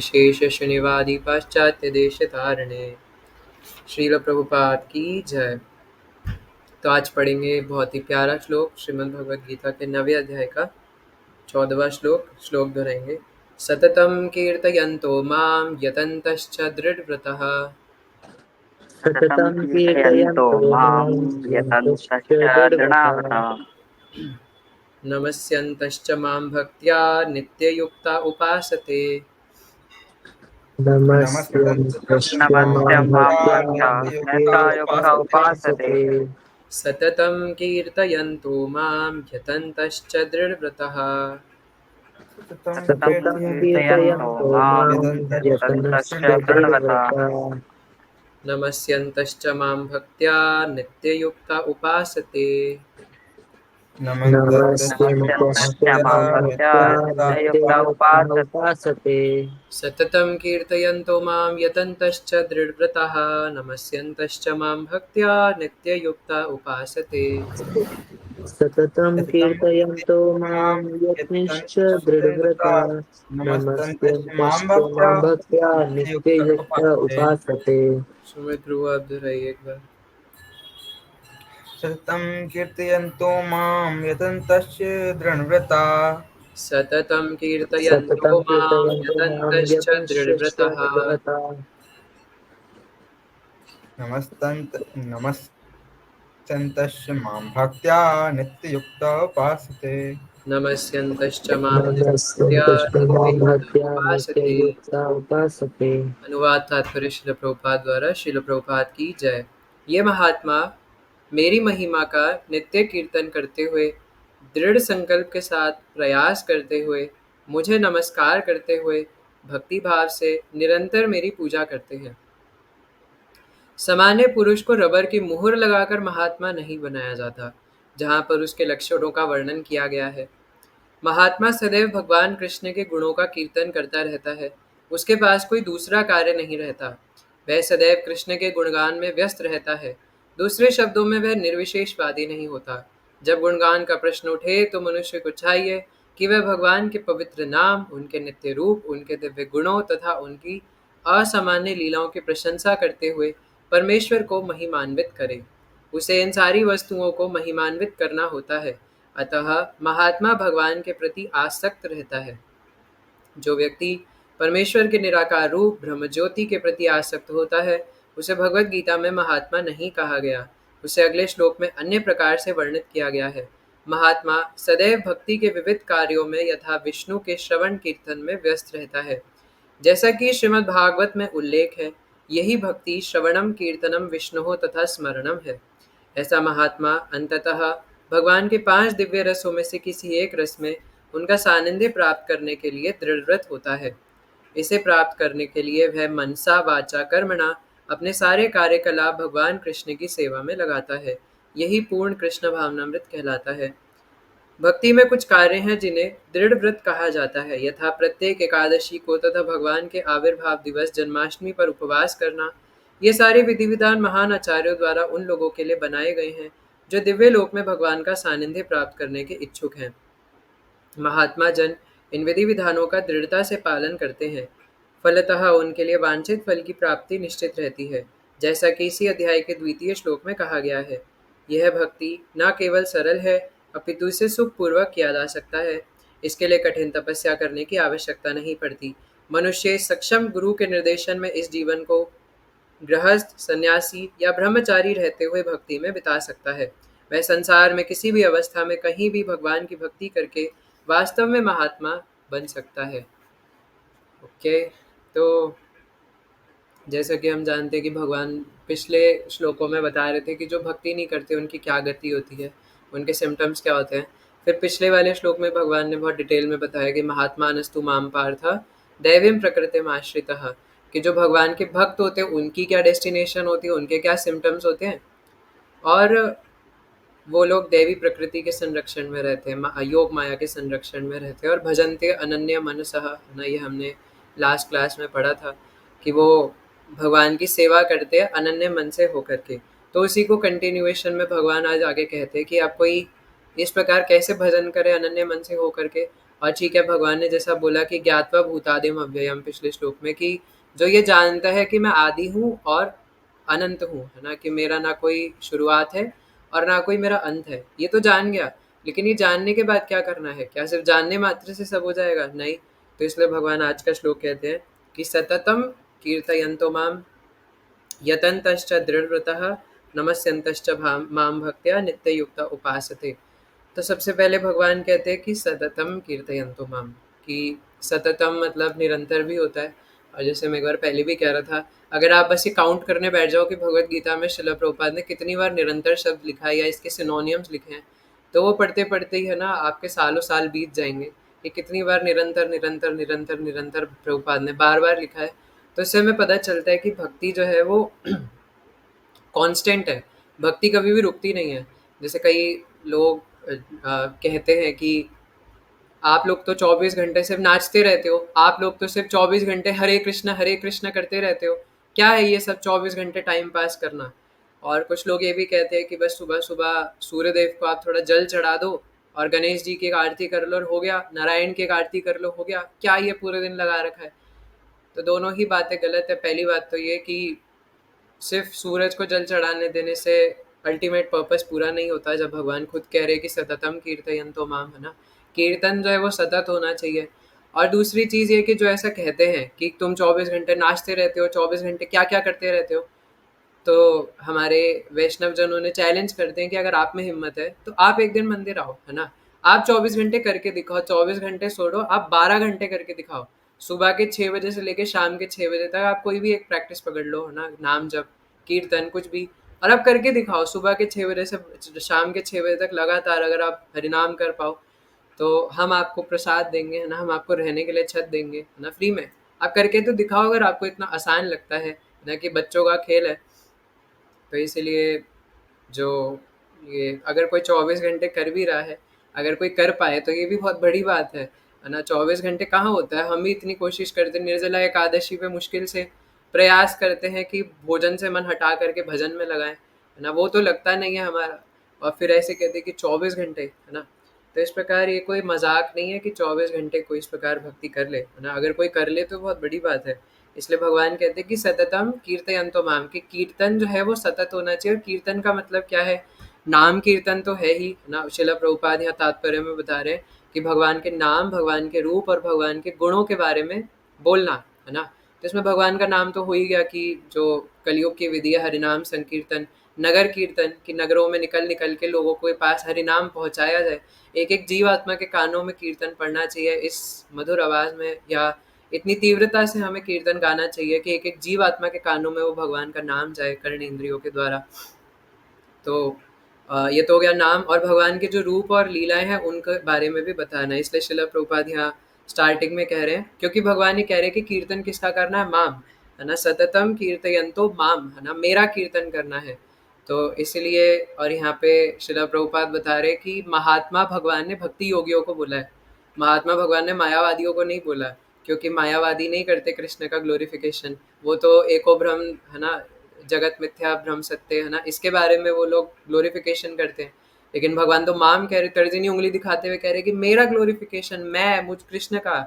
निर्विशेष शून्यवादी पाश्चात्य देश तारणे। श्रील प्रभुपाद की जय। तो आज पढ़ेंगे बहुत ही प्यारा श्लोक श्रीमद् भगवद गीता के 9वें अध्याय का 14वां श्लोक दोहराएंगे। सततं कीर्तयन्तो मां यतन्तश्च दृढव्रतः सततं कीर्तयन्तो मां यतन्तश्च दृढव्रतः नमस्यन्तश्च मां भक्त्या नित्ययुक्ता उपासते। नमस्ते मां भक्त्या नित्ययुक्ता उपासते। सततं कीर्तयन्तो मां यतन्तश्च दृढव्रतः सततं कीर्तयन्तो मां यतन्तश्च दृढव्रतः नमस्यन्तश्च मां भक्त्या नित्ययुक्ता उपासते। नमस्ते मां भक्त्या नित्ययुक्ता उपासते। सततं कीर्तयन्तो मां यतन्तश्च दृढव्रतः नमस्यन्तश्च मां भक्त्या नित्ययुक्ता उपासते। सततं कीर्तयन्तो मां यतन्तश्च दृढव्रतः नमस्यन्तश्च मां भक्त्या नित्ययुक्ता उपासते। सुमित ध्रुव आप दोहराइए एक बार। सततं कीर्तयन्तो मां यतन्तश्च दृढव्रता सततं कीर्तयन्तो सततं मां कीर्तयन्तो मां यतन्तश्च यतन्तश्च दृढव्रतः दृढव्रतः नमस्यन्तश्च मां भक्त्या नित्ययुक्ता उपासते। नमस्यन्तश्च मां भक्त्या नमस्यन्तश्च मां नित्ययुक्ता भक्त्या उपासते। नित्ययुक्ता उपासते। अनुवाद तात्पर्य शिल प्रभुपाद द्वारा। शिल प्रभुपाद की जय। ये महात्मा मेरी महिमा का नित्य कीर्तन करते हुए, दृढ़ संकल्प के साथ प्रयास करते हुए, मुझे नमस्कार करते हुए भक्ति भाव से निरंतर मेरी पूजा करते हैं। सामान्य पुरुष को रबर की मुहर लगाकर महात्मा नहीं बनाया जाता, जहाँ पर उसके लक्षणों का वर्णन किया गया है। महात्मा सदैव भगवान कृष्ण के गुणों का कीर्तन करता रहता है। उसके पास कोई दूसरा कार्य नहीं रहता। वह सदैव कृष्ण के गुणगान में व्यस्त रहता है। दूसरे शब्दों में वह निर्विशेषवादी नहीं होता। जब गुणगान का प्रश्न उठे तो मनुष्य को चाहिए कि वह भगवान के पवित्र नाम, उनके नित्य रूप, उनके दिव्य गुणों तथा उनकी असामान्य लीलाओं की प्रशंसा करते हुए परमेश्वर को महिमान्वित करे। उसे इन सारी वस्तुओं को महिमान्वित करना होता है। अतः महात्मा भगवान के प्रति आसक्त रहता है। जो व्यक्ति परमेश्वर के निराकार रूप ब्रह्म ज्योति के प्रति आसक्त होता है, उसे भगवत गीता में महात्मा नहीं कहा गया। उसे अगले श्लोक में अन्य प्रकार से वर्णित किया गया है। महात्मा सदैव भक्ति के विविध कार्यों में यथा विष्णु के श्रवण कीर्तन में व्यस्त रहता है। जैसा कि श्रीमद् भागवत में उल्लेख है, यही भक्ति श्रवणम कीर्तनम विष्णु तथा स्मरणम है। ऐसा महात्मा अंततः भगवान के 5 दिव्य रसों में से किसी एक रस में उनका सानिध्य प्राप्त करने के लिए दृढ़व्रत होता है। इसे प्राप्त करने के लिए वह मनसा वाचा कर्मणा अपने सारे कार्यकलाप भगवान कृष्ण की सेवा में लगाता है। यही पूर्ण कृष्ण भावनामृत कहलाता है। भक्ति में कुछ कार्य हैं जिन्हें दृढ़ व्रत कहा जाता है, यथा प्रत्येक एकादशी को तथा भगवान के आविर्भाव दिवस जन्माष्टमी पर उपवास करना। ये सारे विधि विधान महान आचार्यों द्वारा उन लोगों के लिए बनाए गए हैं जो दिव्य लोक में भगवान का सानिध्य प्राप्त करने के इच्छुक हैं। महात्मा जन इन विधि विधानों का दृढ़ता से पालन करते हैं। फलतः उनके लिए वांछित फल की प्राप्ति निश्चित रहती है, जैसा कि इसी अध्याय के 2वें श्लोक में कहा गया है। यह भक्ति न केवल सरल है, अपितु इसे सुखपूर्वक किया जा सकता है। इसके लिए कठिन तपस्या करने की आवश्यकता नहीं पड़ती। मनुष्य सक्षम गुरु के निर्देशन में इस जीवन को गृहस्थ, सन्यासी या ब्रह्मचारी रहते हुए भक्ति में बिता सकता है। वह संसार में किसी भी अवस्था में कहीं भी भगवान की भक्ति करके वास्तव में महात्मा बन सकता है। ओके, तो जैसा कि हम जानते हैं कि भगवान पिछले श्लोकों में बता रहे थे कि जो भक्ति नहीं करते उनकी क्या गति होती है, उनके सिम्टम्स क्या होते हैं। फिर पिछले वाले श्लोक में भगवान ने बहुत डिटेल में बताया कि महात्मानस्तु माम पार्थ दैवीं प्रकृतिम आश्रितः, कि जो भगवान के भक्त होते हैं उनकी क्या डेस्टिनेशन होती है, उनके क्या सिम्टम्स होते हैं, और वो लोग देवी प्रकृति के संरक्षण में रहते हैं, योग माया के संरक्षण में रहते हैं, और भजनते अनन्य मनसः ना, ये हमने लास्ट क्लास में पढ़ा था कि वो भगवान की सेवा करते हैं अनन्य मन से होकर के। तो उसी को कंटिन्यूएशन में भगवान आज आगे कहते हैं कि आप कोई इस प्रकार कैसे भजन करें अनन्य मन से होकर के, और ठीक है, भगवान ने जैसा बोला कि ज्ञात्वा भूतादिम अव्ययम पिछले श्लोक में, कि जो ये जानता है कि मैं आदि हूँ और अनंत हूँ, है ना, कि मेरा ना कोई शुरुआत है और ना कोई मेरा अंत है, ये तो जान गया। लेकिन ये जानने के बाद क्या करना है? क्या सिर्फ जानने मात्र से सब हो जाएगा? नहीं। तो इसलिए भगवान आज का श्लोक कहते हैं कि सततम कीर्तयन्तो माम यतन्तश्च दृढ़व्रतः नमस्यन्तश्च माम भक्त्या नित्ययुक्त उपासते। तो सबसे पहले भगवान कहते हैं कि सततम कीर्तयन्तु माम, कि सततम मतलब निरंतर भी होता है। और जैसे मैं एक बार पहले भी कह रहा था, अगर आप बस ये काउंट करने बैठ जाओ कि भगवत गीता में शिला प्रभुपाद ने कितनी बार निरंतर शब्द लिखा है या इसके सिनोनियम्स लिखे हैं, तो वो पढ़ते पढ़ते ही है ना आपके सालों साल बीत जाएंगे कि कितनी बार निरंतर निरंतर निरंतर निरंतर प्रभुपाद ने बार बार लिखा है। तो इससे हमें पता चलता है कि भक्ति जो है वो कांस्टेंट है, भक्ति कभी भी रुकती नहीं है। जैसे कई लोग कहते हैं कि आप लोग तो 24 घंटे सिर्फ नाचते रहते हो, आप लोग तो सिर्फ 24 घंटे हरे कृष्णा करते रहते हो, क्या है ये सब 24 घंटे टाइम पास करना? और कुछ लोग ये भी कहते हैं कि बस सुबह सुबह सूर्य देव को आप थोड़ा जल चढ़ा दो और गणेश जी की एक आरती कर लो और हो गया, नारायण की एक आरती कर लो, हो गया, क्या ये पूरे दिन लगा रखा है? तो दोनों ही बातें गलत है। पहली बात तो ये कि सिर्फ सूरज को जल चढ़ाने देने से अल्टीमेट पर्पस पूरा नहीं होता। जब भगवान खुद कह रहे हैं कि सततम कीर्तयन्तो माम, है ना, कीर्तन जो है वो सतत होना चाहिए। और दूसरी चीज़ ये कि जो ऐसा कहते हैं कि तुम 24 घंटे नाचते रहते हो, 24 घंटे क्या क्या करते रहते हो, तो हमारे वैष्णव जनों ने चैलेंज करते हैं कि अगर आप में हिम्मत है तो आप एक दिन मंदिर आओ, है ना, आप 24 घंटे करके दिखाओ, 24 घंटे छोड़ो, आप 12 घंटे करके दिखाओ। सुबह के 6 बजे से लेकर शाम के 6 बजे तक आप कोई भी एक प्रैक्टिस पकड़ लो, है ना, नाम जप, कीर्तन, कुछ भी, और आप करके दिखाओ। सुबह के 6 बजे से शाम के 6 बजे तक लगातार अगर आप हरिनाम कर पाओ, तो हम आपको प्रसाद देंगे, है ना, हम आपको रहने के लिए छत देंगे, है ना, फ्री में। आप करके तो दिखाओ अगर आपको इतना आसान लगता है ना, कि बच्चों का खेल है। तो इसीलिए जो ये अगर कोई 24 घंटे कर भी रहा है, अगर कोई कर पाए तो ये भी बहुत बड़ी बात है ना। 24 घंटे कहाँ होता है, हम भी इतनी कोशिश करते हैं, निर्जला एकादशी पे मुश्किल से प्रयास करते हैं कि भोजन से मन हटा करके भजन में लगाएं, है ना, वो तो लगता नहीं है हमारा। और फिर ऐसे कहते हैं कि 24 घंटे, है ना। तो इस प्रकार ये कोई मजाक नहीं है कि 24 घंटे कोई इस प्रकार भक्ति कर ले, है ना, अगर कोई कर ले तो बहुत बड़ी बात है। इसलिए भगवान कहते हैं कि सततम कीर्तयन्तो माम, कि कीर्तन जो है वो सतत होना चाहिए। और कीर्तन का मतलब क्या है? नाम कीर्तन तो है ही, है ना। शिला प्रभुपाद यहाँ तात्पर्य में बता रहे हैं कि भगवान के नाम, भगवान के रूप और भगवान के गुणों के बारे में बोलना, है ना। तो इसमें भगवान का नाम तो हो ही गया, कि जो कलयुग की विधि है हरिनाम संकीर्तन, नगर कीर्तन, कि नगरों में निकल निकल के लोगों के पास हरिनाम पहुंचाया जाए। एक एक जीवात्मा के कानों में कीर्तन पढ़ना चाहिए इस मधुर आवाज में, या इतनी तीव्रता से हमें कीर्तन गाना चाहिए कि एक एक जीव आत्मा के कानों में वो भगवान का नाम जाए कर्ण इंद्रियों के द्वारा। तो ये तो हो गया नाम। और भगवान के जो रूप और लीलाएं हैं उनके बारे में भी बताना है। इसलिए शिला प्रभुपाद यहाँ स्टार्टिंग में कह रहे हैं, क्योंकि भगवान ही कह रहे हैं कि कीर्तन किसका करना है? माम, है ना, सततम कीर्तयन्तो माम, है ना, मेरा कीर्तन करना है। तो इसलिए, और यहाँ पे शिला प्रभुपाद बता रहे हैं कि महात्मा भगवान ने भक्ति योगियों को बोला है, महात्मा भगवान ने मायावादियों को नहीं बोला, क्योंकि मायावादी नहीं करते कृष्ण का ग्लोरिफिकेशन। वो तो एको भ्रम, है ना, जगत मिथ्या भ्रम सत्य, है ना, इसके बारे में वो लोग ग्लोरिफिकेशन करते हैं। लेकिन भगवान तो माम कह रहे, तर्जनी उंगली दिखाते हुए कह रहे कि मेरा ग्लोरिफिकेशन, मैं, मुझ कृष्ण का।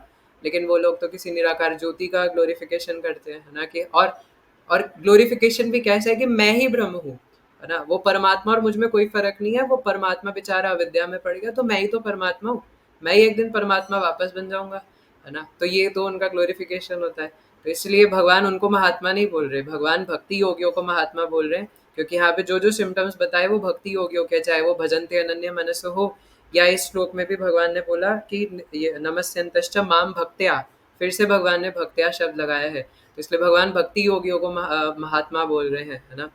लेकिन वो लोग तो किसी निराकार ज्योति का ग्लोरिफिकेशन करते हैं, है ना, कि और ग्लोरिफिकेशन भी कैसा है कि मैं ही ब्रह्म हूँ, है ना, वो परमात्मा और मुझ में कोई फर्क नहीं है। वो परमात्मा बेचारा अविद्या में पड़ गया, तो मैं ही तो परमात्मा हूँ, मैं ही एक दिन परमात्मा वापस बन जाऊंगा, है ना। तो ये तो उनका ग्लोरिफिकेशन होता है। तो इसलिए भगवान उनको महात्मा नहीं बोल रहे, भगवान भक्ति योगियों को महात्मा बोल रहे हैं। क्योंकि यहाँ पे जो जो सिम्टम्स बताए वो भक्ति योगियों के, चाहे वो भजन्ते अनन्य मनस हो, या इस श्लोक में भी भगवान ने बोला कि ये नमस्यन्तश्च माम भक्त्या, फिर से भगवान ने भक्त्या शब्द लगाया है। तो इसलिए भगवान भक्ति योगियों को महात्मा बोल रहे हैं, है ना।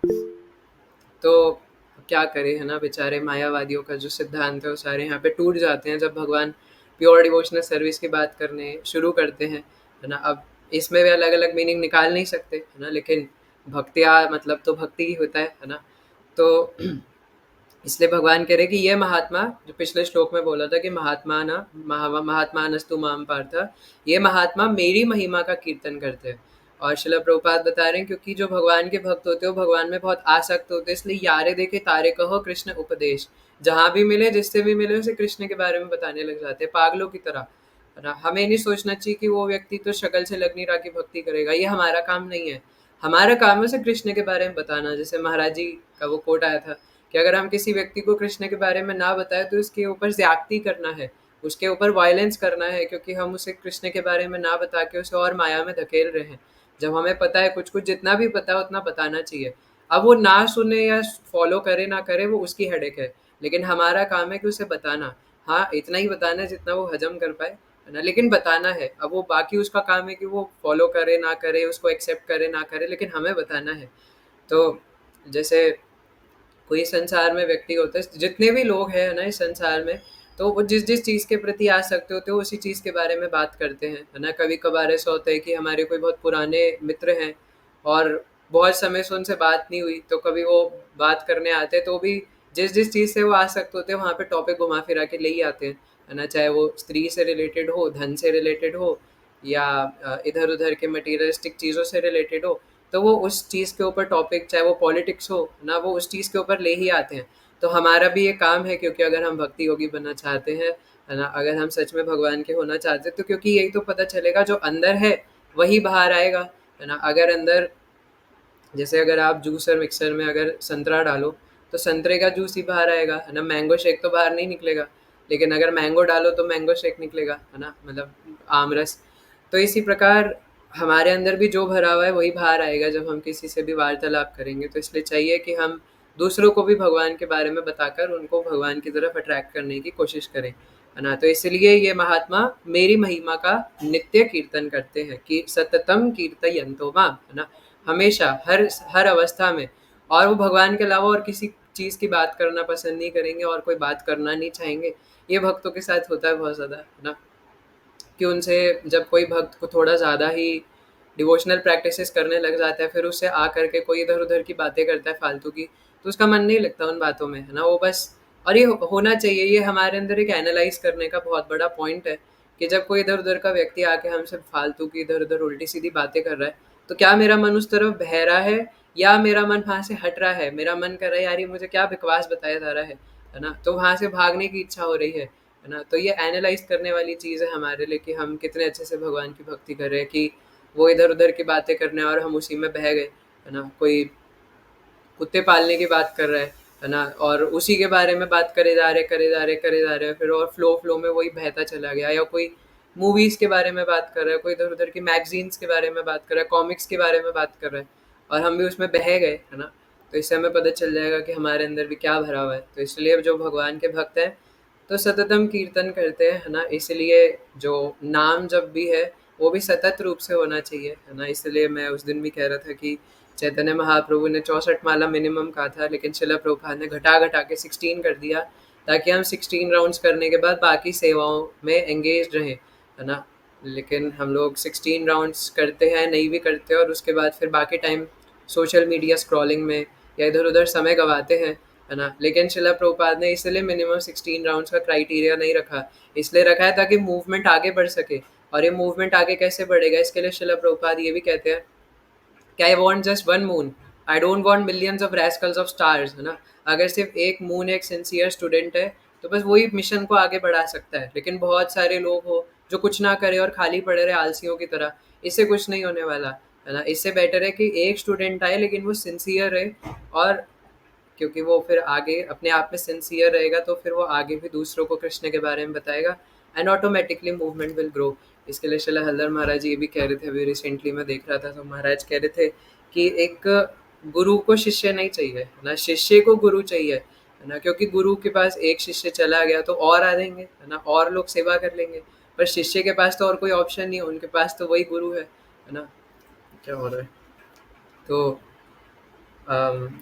तो क्या करें, है ना, बेचारे मायावादियों का जो सिद्धांत है वो सारे यहाँ पे टूट जाते हैं जब भगवान प्योर डिवोशनल सर्विस की बात करने शुरू करते हैं, है ना। अब इसमें भी अलग अलग मीनिंग निकाल नहीं सकते, है ना, लेकिन भक्तिया मतलब तो भक्ति ही होता है ना। तो इसलिए भगवान कह रहे कि ये महात्मा, जो पिछले श्लोक में बोला था कि महात्मा नस्तु माम पार्थ, ये महात्मा मेरी महिमा का कीर्तन करते हैं। और शिला प्रभुपाद बता रहे हैं क्योंकि जो भगवान के भक्त होते हैं वो भगवान में बहुत आसक्त होते हैं, इसलिए यारे देखे तारे कहो कृष्ण उपदेश, जहां भी मिले जिससे भी मिले उसे कृष्ण के बारे में बताने लग जाते हैं पागलों की तरह। है ना। हमें नहीं सोचना चाहिए कि वो व्यक्ति तो शक्ल से लग नहीं रहा कि भक्ति करेगा, ये हमारा काम नहीं है। हमारा काम है उसे कृष्ण के बारे में बताना। जैसे महाराज जी का वो कोट आया था कि अगर हम किसी व्यक्ति को कृष्ण के बारे में ना बताए तो उसके ऊपर ज्यादती करना है, उसके ऊपर वायलेंस करना है, क्योंकि हम उसे कृष्ण के बारे में ना बता के उसे और माया में धकेल रहे हैं। जब हमें पता है कुछ कुछ, जितना भी पता है उतना बताना चाहिए। अब वो ना सुने या फॉलो करे ना करे वो उसकी हेडेक है, लेकिन हमारा काम है कि उसे बताना। हाँ, इतना ही बताना है जितना वो हजम कर पाए, है ना, लेकिन बताना है। अब वो बाकी उसका काम है कि वो फॉलो करे ना करे, उसको एक्सेप्ट करे ना करे, लेकिन हमें बताना है। तो जैसे कोई संसार में व्यक्ति होता है, जितने भी लोग हैं ना इस संसार में, तो वो जिस जिस चीज़ के प्रति आसक्त होते हैं उसी चीज़ के बारे में बात करते हैं, है ना। कभी कभार ऐसा होता है कि हमारे कोई बहुत पुराने मित्र हैं और बहुत समय से उनसे बात नहीं हुई, तो कभी वो बात करने आते हैं तो भी जिस जिस चीज़ से वो आसक्त होते हैं वहाँ पे टॉपिक घुमा फिरा के ले ही आते हैं, है ना। चाहे वो स्त्री से रिलेटेड हो, धन से रिलेटेड हो, या इधर उधर के मटीरियलिस्टिक चीज़ों से रिलेटेड हो, तो वो उस चीज़ के ऊपर टॉपिक, चाहे वो पॉलिटिक्स हो ना, वो उस चीज़ के ऊपर ले ही आते हैं। तो हमारा भी ये काम है, क्योंकि अगर हम भक्ति योगी बनना चाहते हैं, है ना, अगर हम सच में भगवान के होना चाहते हैं, तो क्योंकि यही तो पता चलेगा जो अंदर है वही बाहर आएगा, है ना। अगर अंदर, जैसे अगर आप जूसर मिक्सर में अगर संतरा डालो तो संतरे का जूस ही बाहर आएगा, है ना। मैंगो शेक तो बाहर नहीं निकलेगा, लेकिन अगर मैंगो डालो तो मैंगो शेक निकलेगा, है ना, मतलब आम रस। तो इसी प्रकार हमारे अंदर भी जो भरा हुआ है वही बाहर आएगा जब हम किसी से भी वार्तालाप करेंगे। तो इसलिए चाहिए कि हम दूसरों को भी भगवान के बारे में बताकर उनको भगवान की तरफ अट्रैक्ट करने की कोशिश करें, है ना। तो इसलिए ये महात्मा मेरी महिमा का नित्य कीर्तन करते हैं कि सततम कीर्तयन्तो माम, है ना, हमेशा हर हर अवस्था में। और वो भगवान के अलावा और किसी चीज़ की बात करना पसंद नहीं करेंगे और कोई बात करना नहीं चाहेंगे। ये भक्तों के साथ होता है बहुत ज़्यादा, है ना, कि उनसे जब कोई भक्त को थोड़ा ज़्यादा ही डिवोशनल प्रैक्टिसेस करने लग जाता है, फिर उससे आ करके कोई इधर उधर की बातें करता है फालतू की, तो उसका मन नहीं लगता उन बातों में, है ना। वो बस, और ये होना चाहिए, ये हमारे अंदर एक एनालाइज करने का बहुत बड़ा पॉइंट है कि जब कोई इधर उधर का व्यक्ति आके हमसे फालतू की इधर उधर उल्टी सीधी बातें कर रहा है, तो क्या मेरा मन उस तरफ बह रहा है या मेरा मन वहाँ से हट रहा है। मेरा मन कर रहा है यार ये मुझे क्या बकवास बताया जा रहा है ना, तो वहाँ से भागने की इच्छा हो रही है ना। तो ये एनालाइज करने वाली चीज़ है हमारे लिए कि हम कितने अच्छे से भगवान की भक्ति कर रहे हैं, कि वो इधर उधर की बातें करने और हम उसी में बह गए, है ना। कोई कुत्ते पालने की बात कर रहा है ना, और उसी के बारे में बात करे जा रहे करे जा रहे करे जा रहे, फिर और फ्लो फ्लो में वही बहता चला गया। या कोई मूवीज़ के बारे में बात कर रहा है, कोई इधर उधर की मैगजीन्स के बारे में बात कर रहा है, कॉमिक्स के बारे में बात कर रहा है, और हम भी उसमें बह गए, है ना। तो इससे हमें पता चल जाएगा कि हमारे अंदर भी क्या भरा हुआ है। तो इसलिए जो भगवान के भक्त हैं तो सततम कीर्तन करते हैं, है ना। इसलिए जो नाम जब भी है वो भी सतत रूप से होना चाहिए, है ना। इसलिए मैं उस दिन भी कह रहा था कि चैतन्य महाप्रभु ने 64 माला मिनिमम कहा था, लेकिन शिला प्रभुपाद ने घटा घटा के 16 कर दिया, ताकि हम 16 राउंड्स करने के बाद बाकी सेवाओं में एंगेज रहें, है ना। लेकिन हम लोग 16 राउंड्स करते हैं, नहीं भी करते, और उसके बाद फिर बाकी टाइम सोशल मीडिया स्क्रॉलिंग में या इधर उधर समय गंवाते हैं, है ना। लेकिन शिला प्रभुपाद ने इसलिए मिनिमम 16 राउंड्स का क्राइटेरिया नहीं रखा, इसलिए रखा है ताकि मूवमेंट आगे बढ़ सके। और ये मूवमेंट आगे कैसे बढ़ेगा, इसके लिए शिला प्रभुपाद ये भी कहते हैं कि I want just one moon, I don't want millions of rascals of stars, है ना। अगर सिर्फ एक मून एक सिंसियर स्टूडेंट है तो बस वही मिशन को आगे बढ़ा सकता है, लेकिन बहुत सारे लोग हो जो कुछ ना करे और खाली पड़े रहे आलसियों की तरह, इससे कुछ नहीं होने वाला, है ना। इससे बेटर है कि एक स्टूडेंट आए लेकिन वो सिंसियर रहे, और क्योंकि वो फिर आगे अपने आप में सिंसियर रहेगा तो फिर वो आगे भी दूसरों को कृष्ण के बारे में बताएगा, and automatically movement will grow. इसके लिए शिला हल्दर महाराज ये भी कह रहे थे, अभी रिसेंटली मैं देख रहा था, तो महाराज कह रहे थे कि एक गुरु को शिष्य नहीं चाहिए, है ना, शिष्य को गुरु चाहिए, है ना। क्योंकि गुरु के पास एक शिष्य चला गया तो और आ जाएंगे, है ना, और लोग सेवा कर लेंगे, पर शिष्य के पास तो और कोई ऑप्शन नहीं है, उनके पास तो वही गुरु है ना। क्या हो रहा है, तो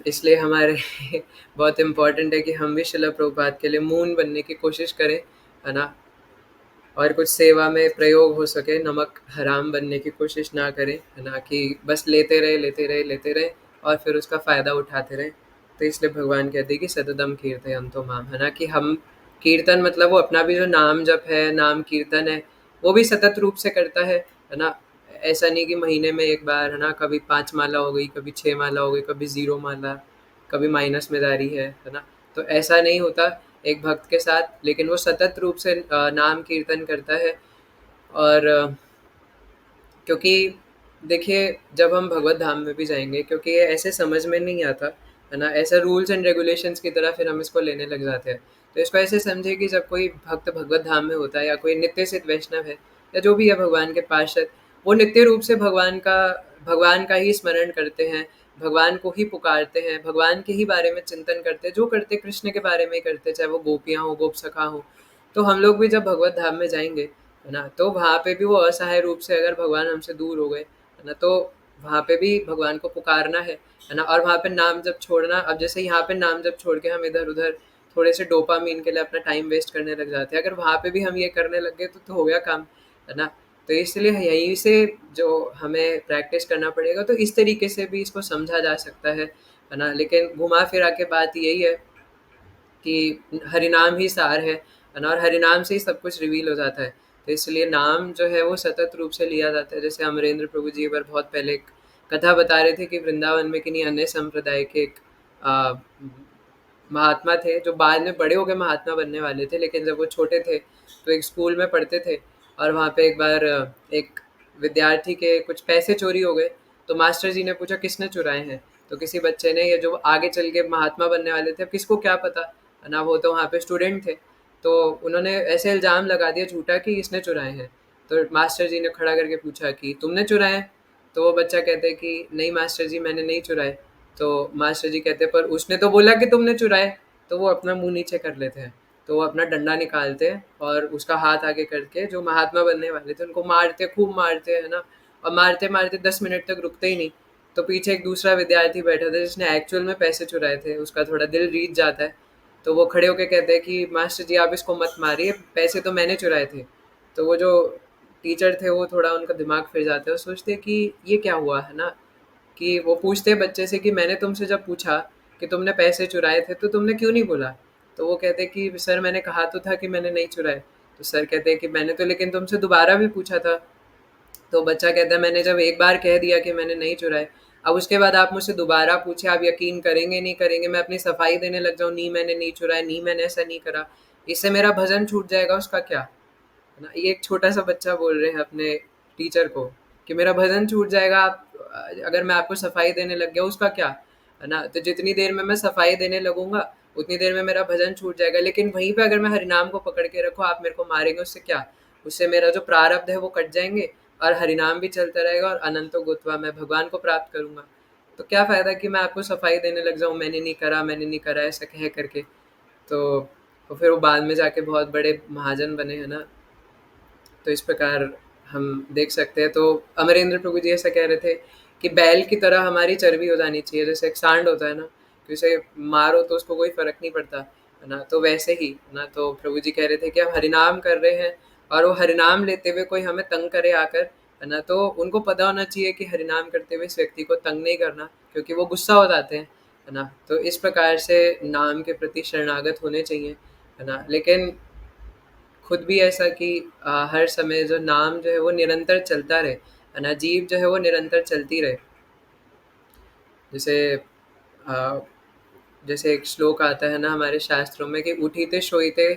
इसलिए हमारे बहुत इम्पोर्टेंट है कि हम भी शिला प्रभुपाद के लिए मून बनने की कोशिश करें, है ना, और कुछ सेवा में प्रयोग हो सके, नमक हराम बनने की कोशिश ना करें, है ना, कि बस लेते रहे लेते रहे लेते रहे और फिर उसका फ़ायदा उठाते रहें। तो इसलिए भगवान कहते हैं कि सततम कीर्तयन्तो माम, है ना, कि हम कीर्तन मतलब वो अपना भी जो नाम जप है, नाम कीर्तन है, वो भी सतत रूप से करता है ना। ऐसा नहीं कि महीने में एक बार, है ना, कभी 5 माला हो गई, कभी 6 माला हो गई, कभी 0 माला, कभी माइनस में जारी है ना। तो ऐसा नहीं होता एक भक्त के साथ, लेकिन वो सतत रूप से नाम कीर्तन करता है, और क्योंकि देखिए, जब हम भगवत धाम में भी जाएँगे, क्योंकि ये ऐसे समझ में नहीं आता, है ना? ऐसा रूल्स एंड रेगुलेशंस की तरह फिर हम इसको लेने लग जाते हैं। तो इसको ऐसे समझिए कि जब कोई भक्त भगवत धाम में होता है या कोई नित्य सिद्ध वैष्णव है या जो भी है भगवान के पार्षद, वो नित्य रूप से भगवान का ही स्मरण करते हैं, भगवान को ही पुकारते हैं, भगवान के ही बारे में चिंतन करते हैं, जो करते कृष्ण के बारे में ही करते, चाहे वो गोपियाँ हों, गोप सखा हों। तो हम लोग भी जब भगवत धाम में जाएँगे, है ना? तो वहाँ पे भी वो असहाय रूप से अगर भगवान हमसे दूर हो गए, है ना? तो वहाँ पे भी भगवान को पुकारना है ना? और वहाँ पे नाम जप छोड़ना, अब जैसे यहाँ पे नाम जप छोड़ के हम इधर-उधर थोड़े से डोपामाइन के लिए अपना टाइम वेस्ट करने लग जाते हैं। अगर वहाँ पे भी हम ये करने लग गए तो हो गया काम, है ना? तो इसलिए यहीं से जो हमें प्रैक्टिस करना पड़ेगा, तो इस तरीके से भी इसको समझा जा सकता है ना? लेकिन घुमा-फिरा के बात यही है कि हरिनाम ही सार है ना? और हरिनाम से ही सब कुछ रिवील हो जाता है। तो इसलिए नाम जो है वो सतत रूप से लिया जाता है। जैसे अमरेंद्र प्रभु जी एक बार बहुत पहले एक कथा बता रहे थे कि वृंदावन में किन्हीं अन्य संप्रदाय के एक अ, महात्मा थे, जो बाद में बड़े हो के महात्मा बनने वाले थे, लेकिन जब वो छोटे थे तो एक स्कूल में पढ़ते थे और वहाँ पे एक बार एक विद्यार्थी के कुछ पैसे चोरी हो गए। तो मास्टर जी ने पूछा किसने चुराए हैं? तो किसी बच्चे ने, ये जो आगे चल के महात्मा बनने वाले थे, अब किसको क्या पता, है ना? वो तो वहाँ पे स्टूडेंट थे। तो उन्होंने ऐसे इल्ज़ाम लगा दिया झूठा कि इसने चुराए हैं। तो मास्टर जी ने खड़ा करके पूछा कि तुमने चुराए हैं? तो वो बच्चा कहता है कि नहीं मास्टर जी, मैंने नहीं चुराए। तो मास्टर जी कहते हैं पर उसने तो बोला कि तुमने चुराए। तो वो अपना मुँह नीचे कर लेते हैं। तो वो अपना डंडा निकालते हैं और उसका हाथ आगे करके जो महात्मा बनने वाले थे उनको मारते, खूब मारते हैं ना, और मारते-मारते 10 मिनट तक रुकते ही नहीं। तो पीछे एक दूसरा विद्यार्थी बैठा था जिसने एक्चुअल में पैसे चुराए थे, उसका थोड़ा दिल रीझ जाता है। तो वो खड़े होके कहते हैं कि मास्टर जी आप इसको मत मारिए, पैसे तो मैंने चुराए थे। तो वो जो टीचर थे वो थोड़ा उनका दिमाग फिर जाता है और सोचते हैं कि ये क्या हुआ, है ना? कि वो पूछते हैं बच्चे से कि मैंने तुमसे जब पूछा कि तुमने पैसे चुराए थे तो तुमने क्यों नहीं बोला? तो वो कहते हैं कि सर मैंने कहा तो था कि मैंने नहीं चुराए। तो सर कहते हैं कि मैंने तो लेकिन तुमसे दोबारा भी पूछा था। तो बच्चा कहता है मैंने जब एक बार कह दिया कि मैंने नहीं चुराए, अब उसके बाद आप मुझसे दोबारा पूछे, आप यकीन करेंगे नहीं करेंगे, मैं अपनी सफाई देने लग जाऊँ, नहीं मैंने नहीं चुराया, नहीं मैंने ऐसा नहीं करा, इससे मेरा भजन छूट जाएगा, उसका क्या? है ना? ये एक छोटा-सा बच्चा बोल रहे हैं अपने टीचर को कि मेरा भजन छूट जाएगा, आप अगर मैं आपको सफाई देने लग गया, उसका क्या? है ना? तो जितनी देर में मैं सफाई देने लगूँगा, उतनी देर में मेरा भजन छूट जाएगा, लेकिन वहीं पे अगर मैं हरिनाम को पकड़ के रखूँ, आप मेरे को मारेंगे, उससे क्या? उससे मेरा जो प्रारब्ध है वो कट जाएँगे और हरिनाम भी चलता रहेगा और अनंतो गुत्वा, मैं भगवान को प्राप्त करूँगा। तो क्या फ़ायदा कि मैं आपको सफाई देने लग जाऊँ, मैंने नहीं करा ऐसा कह कर के। तो फिर वो बाद में जाके बहुत बड़े महाजन बने, है ना? तो इस प्रकार हम देख सकते हैं। तो अमरेंद्र प्रभु जी ऐसा कह रहे थे कि बैल की तरह हमारी चर्बी हो जानी चाहिए, जैसे एक सांड होता है ना, कि उसे मारो तो उसको कोई फ़र्क नहीं पड़ता, है ना? तो वैसे ही, है ना? तो प्रभु जी कह रहे थे कि हम हरिनाम कर रहे हैं और वो हरिनाम लेते हुए कोई हमें तंग करे आकर, है ना? तो उनको पता होना चाहिए कि हरिनाम करते हुए इस व्यक्ति को तंग नहीं करना, क्योंकि वो गुस्सा हो जाते हैं, है ना? तो इस प्रकार से नाम के प्रति शरणागत होने चाहिए, है ना? लेकिन खुद भी ऐसा कि हर समय जो नाम जो है वो निरंतर चलता रहे, है ना? जीव जो है वो निरंतर चलती रहे। जैसे अ, जैसे एक श्लोक आता है ना हमारे शास्त्रों में कि उठीते सोईते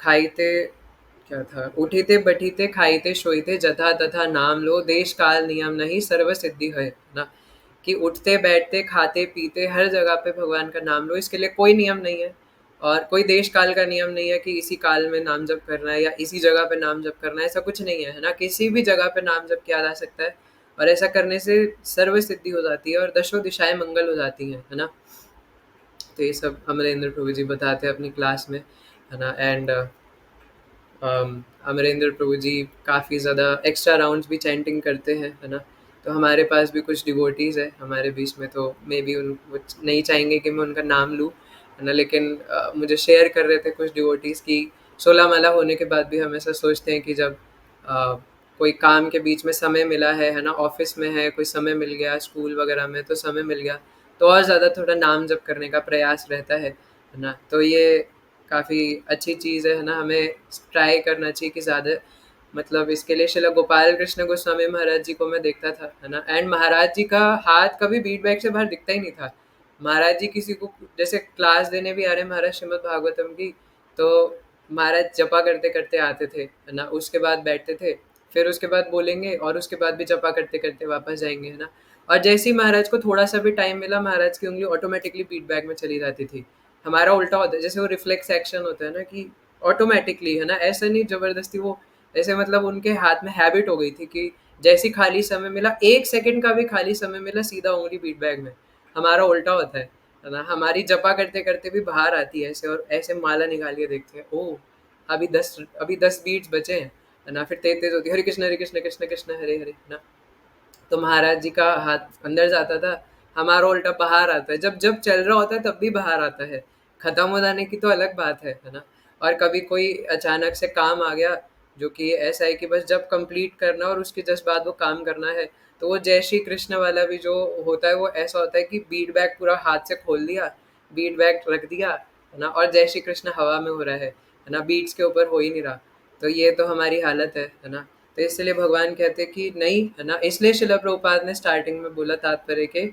खाईते, क्या था? उठीते बैठीते खाईते सोईते जथा तथा नाम लो, देश काल नियम नहीं सर्व सिद्धि है ना? कि उठते बैठते खाते पीते हर जगह पे भगवान का नाम लो, इसके लिए कोई नियम नहीं है और कोई देश काल का नियम नहीं है कि इसी काल में नाम जप करना है या इसी जगह पे नाम जप करना है, ऐसा कुछ नहीं है, है ना? किसी भी जगह पे नाम जप किया जा सकता है और ऐसा करने से सर्व सिद्धि हो जाती है और दशों दिशाएं मंगल हो जाती हैं, है ना? तो ये सब अमरेंद्र प्रभु जी बताते हैं अपनी क्लास में, है ना? एंड अमरेंद्र प्रभु जी काफ़ी ज़्यादा एक्स्ट्रा राउंड्स भी चैंटिंग करते हैं, है ना? तो हमारे पास भी कुछ डिवोटीज़ हैं हमारे बीच में, तो मे बी उन वो नहीं चाहेंगे कि मैं उनका नाम लूँ, है ना? लेकिन मुझे शेयर कर रहे थे कुछ डिवोटीज़ की 16 माला होने के बाद भी हम ऐसा सोचते हैं कि जब अ, कोई काम के बीच में समय मिला है ना? ऑफ़िस में है, कोई समय मिल गया, स्कूल वगैरह में तो समय मिल गया, तो और ज़्यादा थोड़ा नाम जप करने का प्रयास रहता है ना? तो ये काफ़ी अच्छी चीज़ है ना? हमें ट्राई करना चाहिए कि ज़्यादा, मतलब इसके लिए श्रील गोपाल कृष्ण गोस्वामी महाराज जी को मैं देखता था, है ना? एंड महाराज जी का हाथ कभी बीट बैग से बाहर दिखता ही नहीं था। महाराज जी किसी को जैसे क्लास देने भी आ रहे हैं महाराज श्रीमद् भागवतम की, तो महाराज जपा करते करते आते थे, है ना, उसके बाद बैठते थे, फिर उसके बाद बोलेंगे और उसके बाद भी जपा करते करते वापस जाएंगे, है ना। और जैसे ही महाराज को थोड़ा सा भी टाइम मिला, महाराज की उंगली ऑटोमेटिकली बीट बैग में चली जाती थी। हमारा उल्टा होता है, जैसे वो रिफ्लेक्स एक्शन होता है ना कि ऑटोमेटिकली, है ना, ऐसा नहीं जबरदस्ती, वो ऐसे मतलब उनके हाथ में हैबिट हो गई थी कि जैसी खाली समय मिला, 1 सेकंड का भी खाली समय मिला, सीधा उंगली बीट बैग में। हमारा उल्टा होता है ना। हमारी जपा करते करते भी बाहर आती है ऐसे, और ऐसे माला निकाल के देखते हैं, ओ अभी 10 बीट्स बचे हैं, है ना। फिर तेज तेज होती है, हरे कृष्ण कृष्ण कृष्ण हरे हरे, है ना। तो महाराज जी का हाथ अंदर जाता था, हमारा उल्टा बाहर आता है। जब जब चल रहा होता है तब भी बाहर आता है, खत्म हो जाने की तो अलग बात है ना। और कभी कोई अचानक से काम आ गया जो कि ऐसा है कि बस जब कंप्लीट करना और उसके जस्ट बाद वो काम करना है, तो वो जय श्री कृष्ण वाला भी जो होता है वो ऐसा होता है कि बीट बैग पूरा हाथ से खोल दिया, बीट बैग रख दिया, है ना, और जय श्री कृष्ण हवा में हो रहा है ना, बीट्स के ऊपर हो ही नहीं रहा। तो ये तो हमारी हालत है ना। तो इसलिए भगवान कहते हैं कि नहीं, है ना। इसलिए शिला प्रभुपाद ने स्टार्टिंग में बोला तात्पर्य के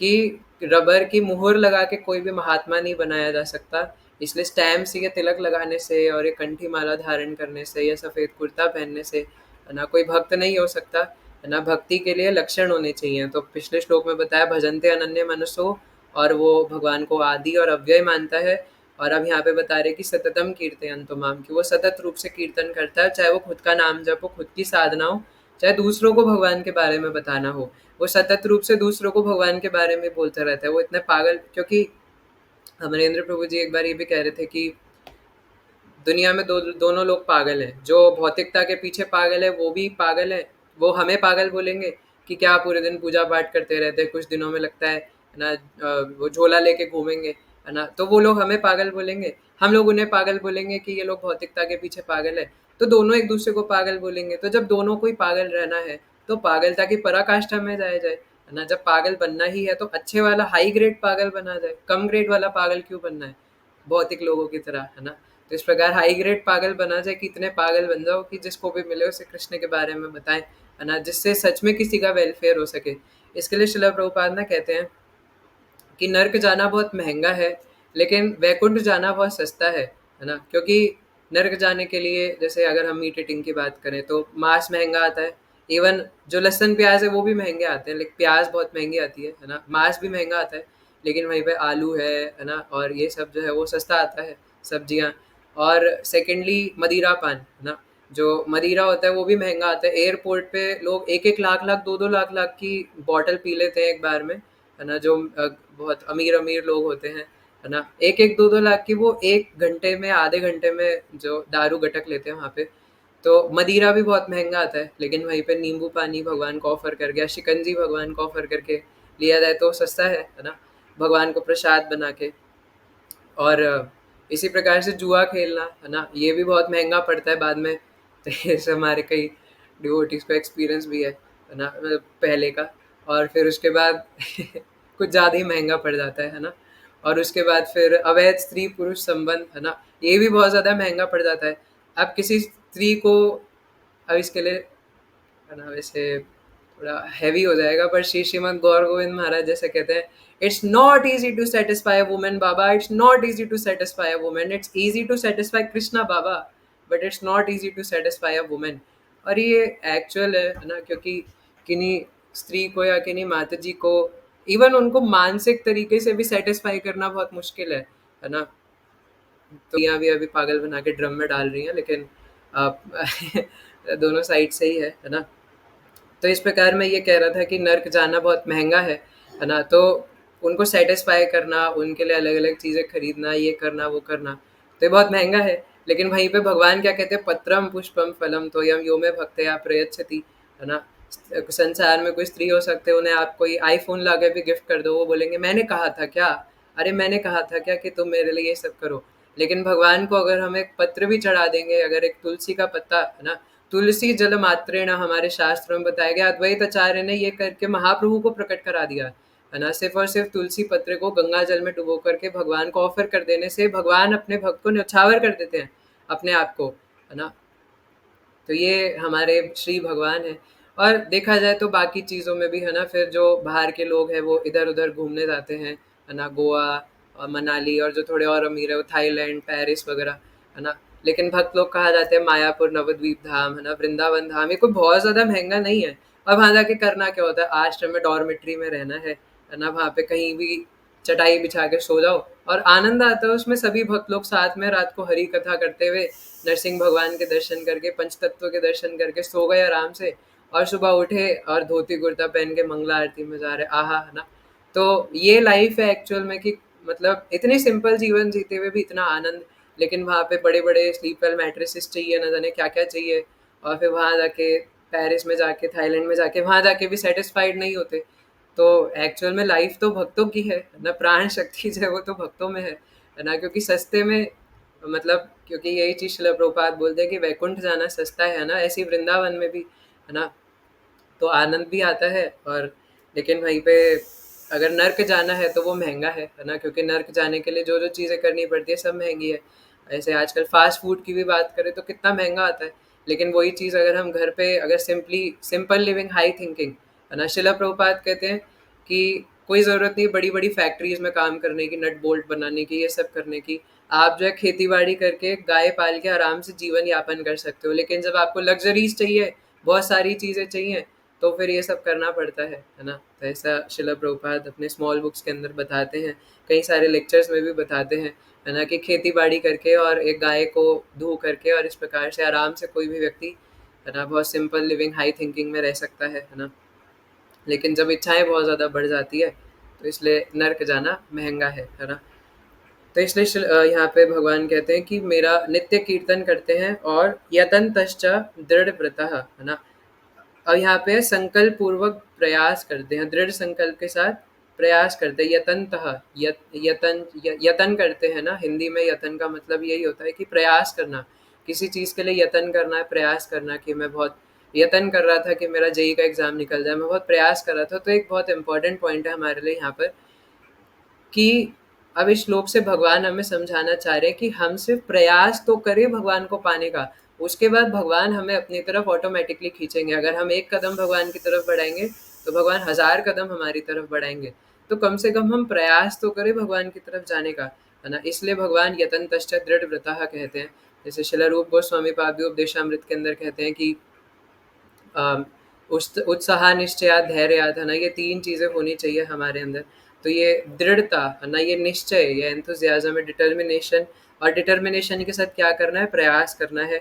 कि रबर की मुहर लगा के कोई भी महात्मा नहीं बनाया जा सकता। इसलिए स्टैम्प से या तिलक लगाने से और ये कंठी माला धारण करने से या सफ़ेद कुर्ता पहनने से, है ना, कोई भक्त नहीं हो सकता, है ना। भक्ति के लिए लक्षण होने चाहिए। तो पिछले श्लोक में बताया भजनते अनन्य मनसो, और वो भगवान को आदि और अव्यय मानता है। और अब यहाँ पे बता रहे कि सततम कीर्तयन्तु माम, कि वो सतत रूप से कीर्तन करता है, चाहे वो खुद का नाम जप हो, खुद की साधना हो, चाहे दूसरों को भगवान के बारे में बताना हो, वो सतत रूप से दूसरों को भगवान के बारे में बोलता रहता है। वो इतने पागल, क्योंकि अमरेंद्र प्रभु जी एक बार ये भी कह रहे थे कि दुनिया में दोनों लोग पागल हैं। जो भौतिकता के पीछे पागल है वो भी पागल है। वो हमें पागल बोलेंगे कि क्या पूरे दिन पूजा पाठ करते रहते हैं, कुछ दिनों में लगता है ना, वो झोला लेके घूमेंगे, है ना। तो वो लोग हमें पागल बोलेंगे, हम लोग उन्हें पागल बोलेंगे कि ये लोग भौतिकता के पीछे पागल है। तो दोनों एक दूसरे को पागल बोलेंगे। तो जब दोनों को ही पागल रहना है तो पागलता की पराकाष्ठा में जाया जाए, है ना। जब पागल बनना ही है तो अच्छे वाला हाई ग्रेड पागल बना जाए, कम ग्रेड वाला पागल क्यों बनना है भौतिक लोगों की तरह, है ना। तो इस प्रकार हाई ग्रेड पागल बना जाए कि इतने पागल बन जाओ कि जिसको भी मिले उसे कृष्ण के बारे में बताएं, है ना, जिससे सच में किसी का वेलफेयर हो सके। इसके लिए श्रील प्रभुपाद ना कहते हैं कि नर्क जाना बहुत महंगा है, लेकिन वैकुंठ जाना बहुत सस्ता है ना। क्योंकि नर्क जाने के लिए, जैसे अगर हम मीट ईटिंग की बात करें तो मांस महंगा आता है, इवन जो लहसुन प्याज है वो भी महंगे आते हैं, लेकिन प्याज बहुत महंगी आती है ना। मांस भी महंगा आता है, लेकिन वहीं पे आलू है ना, और ये सब जो है वो सस्ता आता है, सब्जियां। और सेकेंडली मदिरा पान, है ना, जो मदिरा होता है वो भी महंगा आता है। एयरपोर्ट पे लोग 1-1 लाख लाख 2-2 लाख की बॉटल पी लेते हैं एक बार में, है ना। जो बहुत अमीर अमीर लोग होते हैं, है ना, 1-1 2-2 लाख की वो 1 घंटे में, आधे घंटे में जो दारू गटक लेते हैं वहाँ पे। तो मदिरा भी बहुत महंगा आता है, लेकिन वहीं पे नींबू पानी भगवान को ऑफर कर गया, शिकंजी भगवान को ऑफर करके लिया जाए तो सस्ता है ना, भगवान को प्रसाद बना के। और इसी प्रकार से जुआ खेलना, है ना, ये भी बहुत महंगा पड़ता है बाद में। तो ऐसे हमारे कई डिवोटीज को एक्सपीरियंस भी है ना, पहले का। और फिर उसके बाद कुछ ज़्यादा ही महंगा पड़ जाता है ना। और उसके बाद फिर अवैध स्त्री पुरुष संबंध, है ना, ये भी बहुत ज़्यादा महंगा पड़ जाता है। अब किसी स्त्री को, अब इसके लिए, है ना, वैसे थोड़ा हैवी हो जाएगा, पर श्री श्रीमद गौर गोविंद महाराज जैसे कहते हैं, it's not easy to satisfy a woman बाबा, it's not easy to satisfy a woman, it's easy to satisfy Krishna बाबा, but it's not easy to satisfy a woman. और ये एक्चुअल है ना, क्योंकि किन्हीं स्त्री को या किन्हीं माता जी को इवन उनको मानसिक तरीके से भी सेटिस्फाई करना बहुत मुश्किल है ना। तो यहाँ भी अभी पागल बना के ड्रम में डाल रही हैं, लेकिन आप दोनों साइड से ही है ना। तो इस प्रकार मैं ये कह रहा था कि नर्क जाना बहुत महंगा है ना। तो उनको सेटिस्फाई करना, उनके लिए अलग अलग चीज़ें खरीदना, ये करना वो करना, तो ये बहुत महंगा है। लेकिन वहीं पे भगवान क्या कहते हैं, पत्रम पुष्पम फलम तोयम यो में भक्तया प्रयच्छति, है ना। संसार में कोई स्त्री हो सकते हैं, उन्हें आप कोई आईफोन ला के भी गिफ्ट कर दो, वो बोलेंगे मैंने कहा था क्या, अरे मैंने कहा था क्या कि तुम मेरे लिए ये सब करो। लेकिन भगवान को अगर हम एक पत्र भी चढ़ा देंगे, अगर एक तुलसी का पत्ता, है ना, तुलसी जल मात्रेण, हमारे शास्त्रों में बताया गया, अद्वैत आचार्य ने ये करके महाप्रभु को प्रकट करा दिया, है ना। सिर्फ और सिर्फ तुलसी पत्र को गंगा जल में डुबो करके भगवान को ऑफर कर देने से भगवान अपने भक्त को न्यौछावर कर देते हैं, अपने आप को, है ना। तो ये हमारे श्री भगवान है। और देखा जाए तो बाकी चीज़ों में भी, है ना, फिर जो बाहर के लोग हैं वो इधर उधर घूमने जाते हैं, है ना, गोवा और मनाली, और जो थोड़े और अमीर है वो थाईलैंड पेरिस वगैरह, है ना। लेकिन भक्त लोग कहा जाते हैं मायापुर नवद्वीप धाम, है ना, वृंदावन धाम, ये कोई बहुत ज़्यादा महँगा नहीं है। और वहाँ जाके करना क्या होता है, आश्रम में डॉर्मेट्री में रहना है ना, वहाँ पे कहीं भी चटाई बिछा के सो जाओ और आनंद आता है उसमें। सभी भक्त लोग साथ में रात को हरी कथा करते हुए नरसिंह भगवान के दर्शन करके, पंचतत्व के दर्शन करके सो गए आराम से, और सुबह उठे और धोती कुर्ता पहन के मंगला आरती में जा रहे, आहा, है ना। तो ये लाइफ है एक्चुअल में कि मतलब इतने सिंपल जीवन जीते हुए भी इतना आनंद, लेकिन वहाँ पे बड़े-बड़े स्लीप वेल मैट्रेसेस चाहिए, ना जाने क्या-क्या चाहिए, और फिर वहाँ जाके पेरिस में जाके, थाईलैंड में जाके, वहाँ जाके भी सैटिस्फाइड नहीं होते। तो एक्चुअल में लाइफ तो भक्तों की है ना, प्राण शक्ति जो है वो तो भक्तों में है ना, क्योंकि सस्ते में, मतलब क्योंकि यही चीज़ श्रील प्रभुपाद बोलते हैं कि वैकुंठ जाना सस्ता है ना, ऐसे ही वृंदावन में भी, है ना। तो आनंद भी आता है, और लेकिन वहीं पे अगर नर्क जाना है तो वो महँगा है ना, क्योंकि नर्क जाने के लिए जो-जो चीज़ें करनी पड़ती है सब महँगी है। ऐसे आजकल फ़ास्ट फ़ूड की भी बात करें तो कितना महँगा आता है, लेकिन वही चीज़ अगर हम घर पे अगर सिंपल लिविंग हाई थिंकिंग, है ना, श्रील प्रभुपाद कहते हैं कि कोई ज़रूरत नहीं बड़ी-बड़ी फैक्ट्रीज़ में काम करने की, नट बोल्ट बनाने की, ये सब करने की। आप जो है खेती-बाड़ी करके, गाय पाल के आराम से जीवन यापन कर सकते हो, लेकिन जब आपको लग्ज़रीज़ चाहिए, बहुत सारी चीज़ें चाहिए, तो फिर ये सब करना पड़ता है ना। तो ऐसा श्रील प्रभुपाद अपने स्मॉल बुक्स के अंदर बताते हैं, कई सारे लेक्चर्स में भी बताते हैं, है ना, कि खेती-बाड़ी करके और एक गाय को धो करके और इस प्रकार से आराम से कोई भी व्यक्ति, है ना, बहुत सिंपल लिविंग हाई थिंकिंग में रह सकता है ना। लेकिन जब इच्छाएँ बहुत ज़्यादा बढ़ जाती है, तो इसलिए नर्क जाना महँगा है ना। तो इसलिए यहाँ पे भगवान कहते हैं कि मेरा नित्य कीर्तन करते हैं और यतन्तश्च दृढ़व्रतः, है ना। अब यहाँ पे संकल्प पूर्वक प्रयास करते हैं, दृढ़ संकल्प के साथ प्रयास करते हैं, यतन्तः, यतन करते हैं ना। हिंदी में यतन का मतलब यही होता है कि प्रयास करना, किसी चीज़ के लिए यतन करना है, प्रयास करना, कि मैं बहुत यतन कर रहा था कि मेरा जेईई का एग्ज़ाम निकल जाए, मैं बहुत प्रयास कर रहा था। तो एक बहुत इम्पोर्टेंट पॉइंट है हमारे लिए यहाँ पर कि अब इस श्लोक से भगवान हमें समझाना चाह रहे हैं कि हम सिर्फ प्रयास तो करें भगवान को पाने का, उसके बाद भगवान हमें अपनी तरफ ऑटोमेटिकली खींचेंगे। अगर हम एक कदम भगवान की तरफ बढ़ाएंगे तो भगवान 1000 कदम हमारी तरफ बढ़ाएंगे। तो कम से कम हम प्रयास तो करें भगवान की तरफ जाने का, है ना। इसलिए भगवान यतन्तश्च दृढ़व्रतः कहते हैं। जैसे श्रील रूप गोस्वामी पादुपदेशामृत के अंदर कहते हैं कि उत्साह निश्चयात धैर्यात, है ना, ये 3 चीज़ें होनी चाहिए हमारे अंदर। तो ये दृढ़ता, है ना, ये निश्चय, ये एंथुसियाज़्म है, डिटर्मिनेशन, और डिटर्मिनेशन के साथ क्या करना है, प्रयास करना है।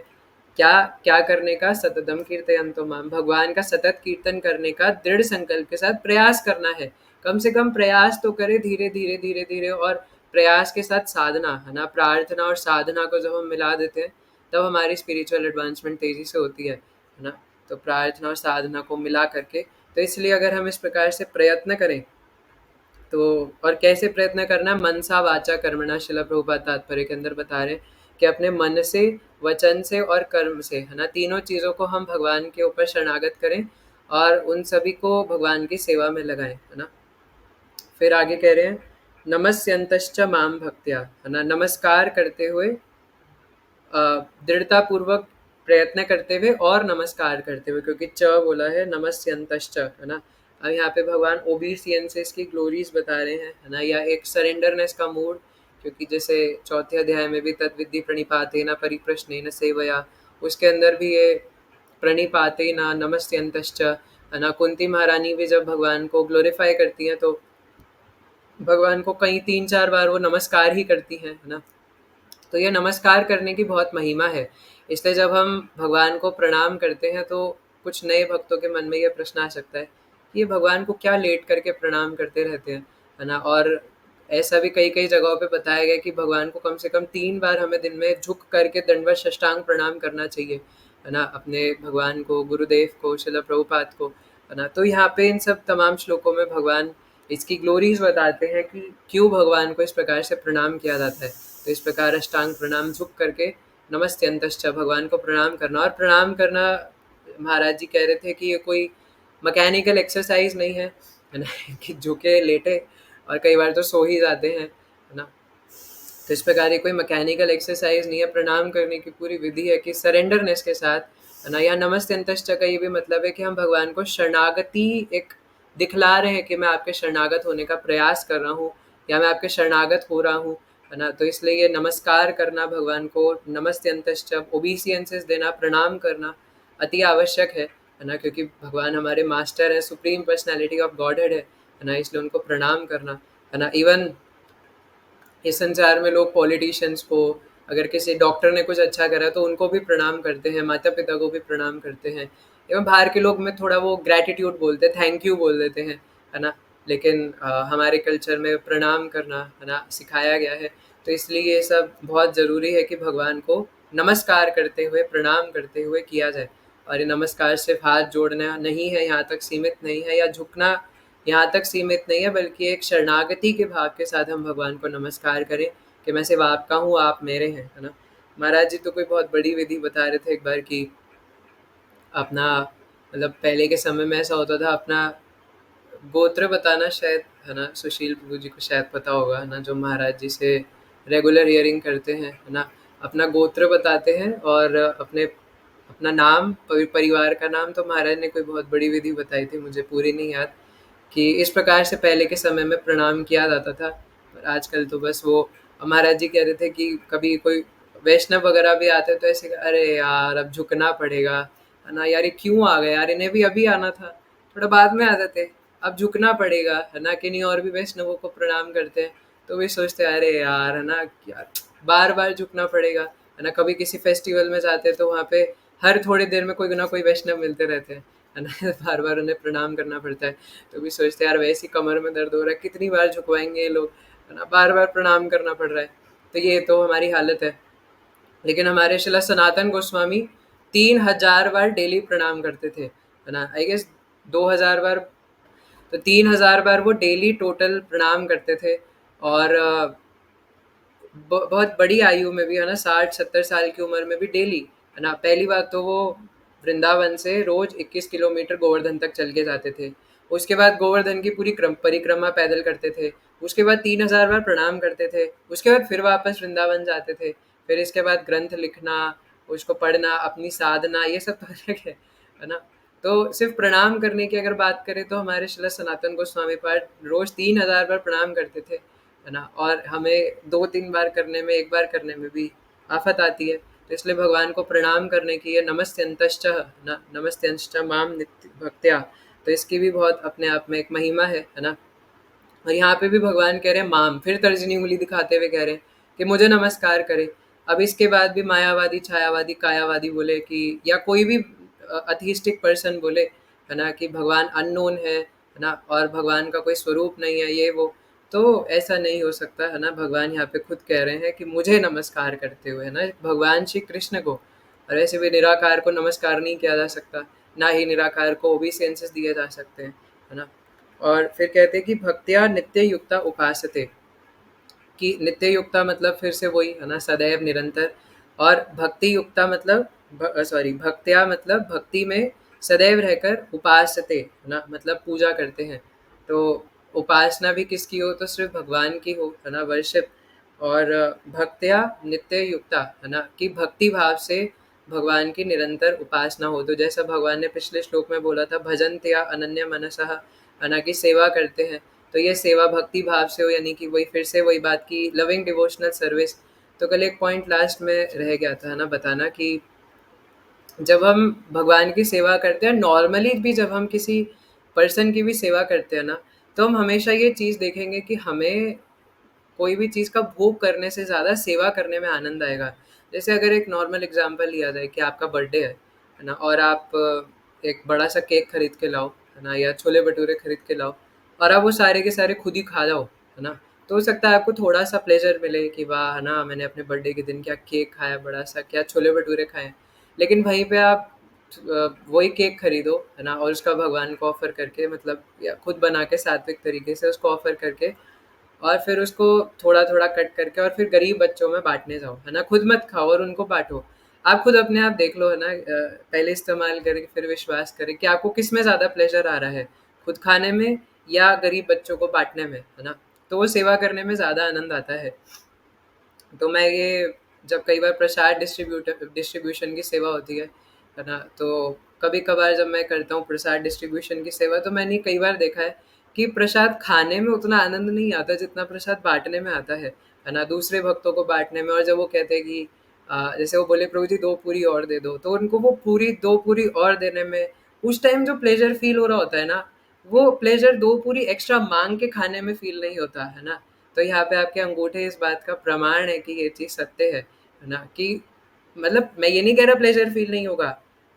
क्या क्या करने का, सततम कीर्तयन्तो माम, भगवान का सतत कीर्तन करने का दृढ़ संकल्प के साथ प्रयास करना है। कम से कम प्रयास तो करें, धीरे-धीरे, धीरे-धीरे, और प्रयास के साथ साधना, है ना, प्रार्थना और साधना को जब हम मिला देते हैं, तब हमारी स्पिरिचुअल एडवांसमेंट तेज़ी से होती है ना। तो प्रार्थना और साधना को मिला करके, तो इसलिए अगर हम इस प्रकार से प्रयत्न करें, तो और कैसे प्रयत्न करना है, मनसा वाचा कर्मणा, श्रील प्रभुपाद तात्पर्य के अंदर बता रहे हैं कि अपने मन से, वचन से और कर्म से, है ना, तीनों चीज़ों को हम भगवान के ऊपर शरणागत करें और उन सभी को भगवान की सेवा में लगाएं, है ना। फिर आगे कह रहे हैं नमस्यन्तश्च माम भक्त्या, है ना, नमस्कार करते हुए, दृढ़तापूर्वक प्रयत्न करते हुए और नमस्कार करते हुए, क्योंकि च बोला है, नमस्यन्तश्च, है ना। अब यहाँ पे भगवान ओबीसियंसेस की ग्लोरीज बता रहे हैं, है ना, या एक सरेंडरनेस का मूड, क्योंकि जैसे चौथे अध्याय में भी तद्विद्धि प्रणिपातेन परिप्रश्नेन सेवया, उसके अंदर भी ये प्रणिपातेन नमस्यन्तश्च, है ना। कुंती महारानी भी जब भगवान को ग्लोरीफाई करती हैं तो भगवान को कई 3-4 बार वो नमस्कार ही करती हैं, है ना। तो ये नमस्कार करने की बहुत महिमा है। इसलिए जब हम भगवान को प्रणाम करते हैं तो कुछ नए भक्तों के मन में ये प्रश्न आ सकता है कि ये भगवान को क्या लेट करके प्रणाम करते रहते हैं, है ना। और ऐसा भी कई-कई जगहों पे बताया गया है कि भगवान को कम से कम 3 बार हमें दिन में झुक करके दंडवत साष्टांग प्रणाम करना चाहिए, है ना, अपने भगवान को, गुरुदेव को, श्रील प्रभुपाद को, है ना। तो यहाँ पे इन सब तमाम श्लोकों में भगवान इसकी ग्लोरीज़ बताते हैं कि क्यों भगवान को इस प्रकार से प्रणाम किया जाता है। तो इस प्रकार अष्टांग प्रणाम झुक करके नमस्त्यन्तश्च, भगवान को प्रणाम करना। और प्रणाम करना, महाराज जी कह रहे थे कि ये कोई मैकेनिकल एक्सरसाइज नहीं है ना, कि झुके लेटे और कई बार तो सो ही जाते हैं, है ना। तो इस प्रकार ये कोई मैकेनिकल एक्सरसाइज नहीं है। प्रणाम करने की पूरी विधि है कि सरेंडरनेस के साथ, है ना। या नमस्त्यन्तश्च का ये भी मतलब है कि हम भगवान को शरणागति एक दिखला रहे हैं कि मैं आपके शरणागत होने का प्रयास कर रहा हूँ, या मैं आपके शरणागत हो रहा हूँ, है ना? तो इसलिए ये नमस्कार करना भगवान को, नमस्त्यंतश्च ओबीसियंसेस देना, प्रणाम करना अति आवश्यक है ना? क्योंकि भगवान हमारे मास्टर है, सुप्रीम पर्सनैलिटी ऑफ गॉडहेड है ना? इसलिए उनको प्रणाम करना, है ना? इवन इस संसार में लोग पॉलिटिशियंस को, अगर किसी डॉक्टर ने कुछ अच्छा करा तो उनको भी प्रणाम करते हैं, माता पिता को भी प्रणाम करते हैं। एवं बाहर के लोग में थोड़ा वो ग्रैटिट्यूड बोलते हैं, थैंक यू बोल देते हैं, है ना? लेकिन हमारे कल्चर में प्रणाम करना, है ना, सिखाया गया है। तो इसलिए ये सब बहुत ज़रूरी है कि भगवान को नमस्कार करते हुए, प्रणाम करते हुए किया जाए। और ये नमस्कार सिर्फ हाथ जोड़ना नहीं है, यहाँ तक सीमित नहीं है, या झुकना यहाँ तक सीमित नहीं है, बल्कि एक शरणागति के भाव के साथ हम भगवान को नमस्कार करें कि मैं सिर्फ आपका हूँ, आप मेरे हैं, है ना? महाराज जी तो कोई बहुत बड़ी विधि बता रहे थे एक बार कि अपना, मतलब पहले के समय में ऐसा होता था, अपना गोत्र बताना शायद, है ना, सुशील प्रभु जी को शायद पता होगा, है ना, जो महाराज जी से रेगुलर हियरिंग करते हैं, है ना? अपना गोत्र बताते हैं और अपने अपना नाम, परिवार का नाम। तो महाराज ने कोई बहुत बड़ी विधि बताई थी, मुझे पूरी नहीं याद, कि इस प्रकार से पहले के समय में प्रणाम किया जाता था। पर आजकल तो बस वो, महाराज जी कह रहे थे कि कभी कोई वैष्णव वगैरह भी आते तो ऐसे, अरे यार अब झुकना पड़ेगा, है ना यार, ये क्यों आ गए यार, इन्हें भी अभी आना था, थोड़ा बाद में आ जाते, अब झुकना पड़ेगा, है ना? कि नहीं, और भी वैष्णवों को प्रणाम करते हैं तो भी सोचते हैं, अरे यार, है ना, यार बार बार झुकना पड़ेगा, है ना? कभी किसी फेस्टिवल में जाते हैं तो वहाँ पे हर थोड़ी देर में कोई ना कोई वैष्णव मिलते रहते हैं, है ना? बार बार उन्हें प्रणाम करना पड़ता है। तो भी सोचते हैं, यार वैसी कमर में दर्द हो रहा है, कितनी बार झुकवाएंगे ये लोग, है ना? बार बार प्रणाम करना पड़ रहा है। तो ये तो हमारी हालत है। लेकिन हमारे शिला सनातन गोस्वामी 3000 बार डेली प्रणाम करते थे, है ना? आई गेस 2000 बार, तो 3000 बार वो डेली टोटल प्रणाम करते थे। और बहुत बड़ी आयु में भी, है ना, 60-70 साल की उम्र में भी डेली, है ना? पहली बात तो वो वृंदावन से रोज 21 किलोमीटर गोवर्धन तक चल के जाते थे। उसके बाद गोवर्धन की पूरी परिक्रमा पैदल करते थे। उसके बाद 3000 बार प्रणाम करते थे। उसके बाद फिर वापस वृंदावन जाते थे। फिर इसके बाद ग्रंथ लिखना, उसको पढ़ना, अपनी साधना, ये सब तो अलग है ना? तो सिर्फ प्रणाम करने की अगर बात करें तो हमारे श्रील सनातन गोस्वामी पाद रोज 3000 बार प्रणाम करते थे, है ना? और हमें 2-3 बार करने में, एक बार करने में भी आफत आती है। तो इसलिए भगवान को प्रणाम करने की, ये नमस्त्यंतश्च, न नमस्त्यंश्च माम नित्य भक्त्या, तो इसकी भी बहुत अपने आप में एक महिमा है ना? और यहाँ पे भी भगवान कह रहे हैं माम, फिर तर्जनी उंगली दिखाते हुए कह रहे हैं कि मुझे नमस्कार करे। अब इसके बाद भी मायावादी, छायावादी, कायावादी बोले कि, या कोई भी अथीस्टिक पर्सन बोले, है ना, कि भगवान अननोन है ना, और भगवान का कोई स्वरूप नहीं है, ये वो, तो ऐसा नहीं हो सकता, है ना? भगवान यहाँ पे खुद कह रहे हैं कि मुझे नमस्कार करते हुए, है ना, भगवान श्री कृष्ण को। और ऐसे भी निराकार को नमस्कार नहीं किया जा सकता, ना ही निराकार को ओबीसेंसेस दिए जा सकते हैं, है ना? और फिर कहते हैं कि भक्त्या नित्य युक्ता उपासते, कि नित्य युक्ता मतलब फिर से वही, है ना, सदैव निरंतर। और भक्ति युक्ता मतलब, भक्त्या मतलब भक्ति में सदैव रहकर, उपासते, है ना, मतलब पूजा करते हैं। तो उपासना भी किसकी हो, तो सिर्फ भगवान की हो, है ना, वर्शिप। और भक्त्या नित्य युक्ता, है ना, कि भक्ति भाव से भगवान की निरंतर उपासना हो। तो जैसा भगवान ने पिछले श्लोक में बोला था, भजन्त्या अनन्य मनसः, है ना, कि सेवा करते हैं। तो ये सेवा भक्ति भाव से हो, यानी कि वही फिर से वही बात की लविंग डिवोशनल सर्विस। तो कल एक पॉइंट लास्ट में रह गया था, है ना, बताना, कि जब हम भगवान की सेवा करते हैं, नॉर्मली भी जब हम किसी पर्सन की भी सेवा करते हैं ना, तो हम हमेशा ये चीज़ देखेंगे कि हमें कोई भी चीज़ का भोग करने से ज़्यादा सेवा करने में आनंद आएगा। जैसे अगर एक नॉर्मल एग्जांपल लिया जाए कि आपका बर्थडे है ना, और आप एक बड़ा-सा केक खरीद के लाओ, है ना, या छोले-भटूरे खरीद के लाओ, और आप वो सारे के सारे खुद ही खा जाओ, है ना, तो हो सकता है आपको थोड़ा-सा प्लेज़र मिले कि वाह! है ना, मैंने अपने बर्थडे के दिन क्या केक खाया बड़ा-सा, क्या छोले-भटूरे खाए। लेकिन वहीं पे आप वही केक खरीदो, है ना, और उसका भगवान को ऑफ़र करके, मतलब या खुद बना के सात्विक तरीके से उसको ऑफ़र करके, और फिर उसको थोड़ा-थोड़ा कट करके और फिर गरीब बच्चों में बाँटने जाओ, है ना? खुद मत खाओ और उनको बाँटो। आप खुद अपने आप देख लो, है ना, पहले इस्तेमाल करें फिर विश्वास करें कि आपको किसमें ज़्यादा प्लेज़र आ रहा है, खुद खाने में या गरीब बच्चों को बाँटने में, है ना? तो वो सेवा करने में ज़्यादा आनंद आता है। तो मैं ये, जब कई बार प्रसाद डिस्ट्रीब्यूशन की सेवा होती है ना? तो कभी-कभार जब मैं करता हूँ प्रसाद डिस्ट्रीब्यूशन की सेवा, तो मैंने कई बार देखा है कि प्रसाद खाने में उतना आनंद नहीं आता जितना प्रसाद बाँटने में आता है है ना, दूसरे भक्तों को बाँटने में। और जब वो कहते हैं कि जैसे वो बोले प्रभु जी 2 पूरी और दे दो, तो उनको वो पूरी 2 पूरी और देने में उस टाइम जो प्लेज़र फ़ील हो रहा होता है ना, वो प्लेज़र 2 पूरी एक्स्ट्रा माँग के खाने में फ़ील नहीं होता, है ना? तो यहाँ पे आपके अंगूठे इस बात का प्रमाण है कि ये चीज़ सत्य है ना? कि मतलब मैं ये नहीं कह रहा प्लेज़र फ़ील नहीं होगा,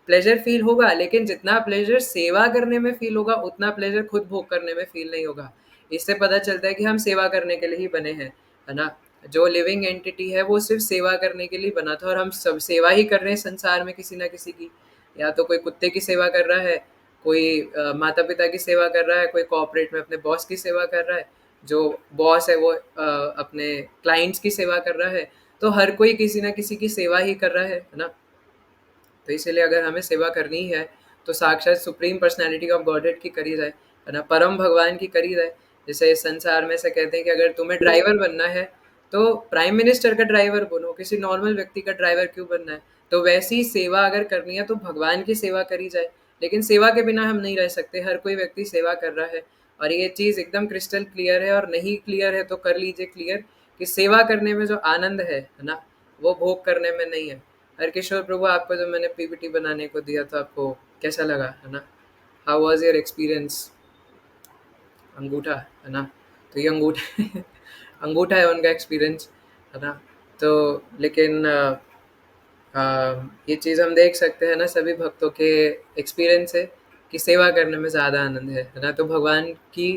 प्लेज़र फ़ील होगा, लेकिन जितना प्लेज़र सेवा करने में फ़ील होगा, उतना प्लेज़र खुद भोग करने में फ़ील नहीं होगा। इससे पता चलता है कि हम सेवा करने के लिए ही बने हैं, है ना? जो लिविंग एंटिटी है वो सिर्फ़ सेवा करने के लिए बना था, और हम सब सेवा ही कर रहे हैं संसार में किसी न किसी की। या तो कोई कुत्ते की सेवा कर रहा है, कोई माता-पिता की सेवा कर रहा है, कोई कॉर्पोरेट में अपने बॉस की सेवा कर रहा है, जो बॉस है वो अपने क्लाइंट्स की सेवा कर रहा है। तो हर कोई किसी न किसी की सेवा ही कर रहा है ना? तो इसीलिए अगर हमें सेवा करनी है, तो साक्षात सुप्रीम पर्सनैलिटी ऑफ गॉडहेड की करी जाए, है ना? परम भगवान की करी जाए। जैसे इस संसार में से कहते हैं कि अगर तुम्हें ड्राइवर बनना है, तो प्राइम मिनिस्टर का ड्राइवर बनो, किसी नॉर्मल व्यक्ति का ड्राइवर क्यों बनना है? तो वैसी सेवा अगर करनी है, तो भगवान की सेवा करी जाए। लेकिन सेवा के बिना हम नहीं रह सकते, हर कोई व्यक्ति सेवा कर रहा है, और ये चीज़ एकदम क्रिस्टल क्लियर है। और नहीं क्लियर है तो कर लीजिए क्लियर, कि सेवा करने में जो आनंद है ना? वो भोग करने में नहीं है। हरकिशोर प्रभु, आपको जो मैंने पीपीटी बनाने को दिया तो आपको कैसा लगा, है ना? How was your experience? अंगूठा, है ना? तो ये अंगूठा अंगूठा है उनका एक्सपीरियंस, है ना? तो लेकिन ये चीज़ हम देख सकते हैं ना, सभी भक्तों के एक्सपीरियंस है कि सेवा करने में ज़्यादा आनंद है ना? तो भगवान की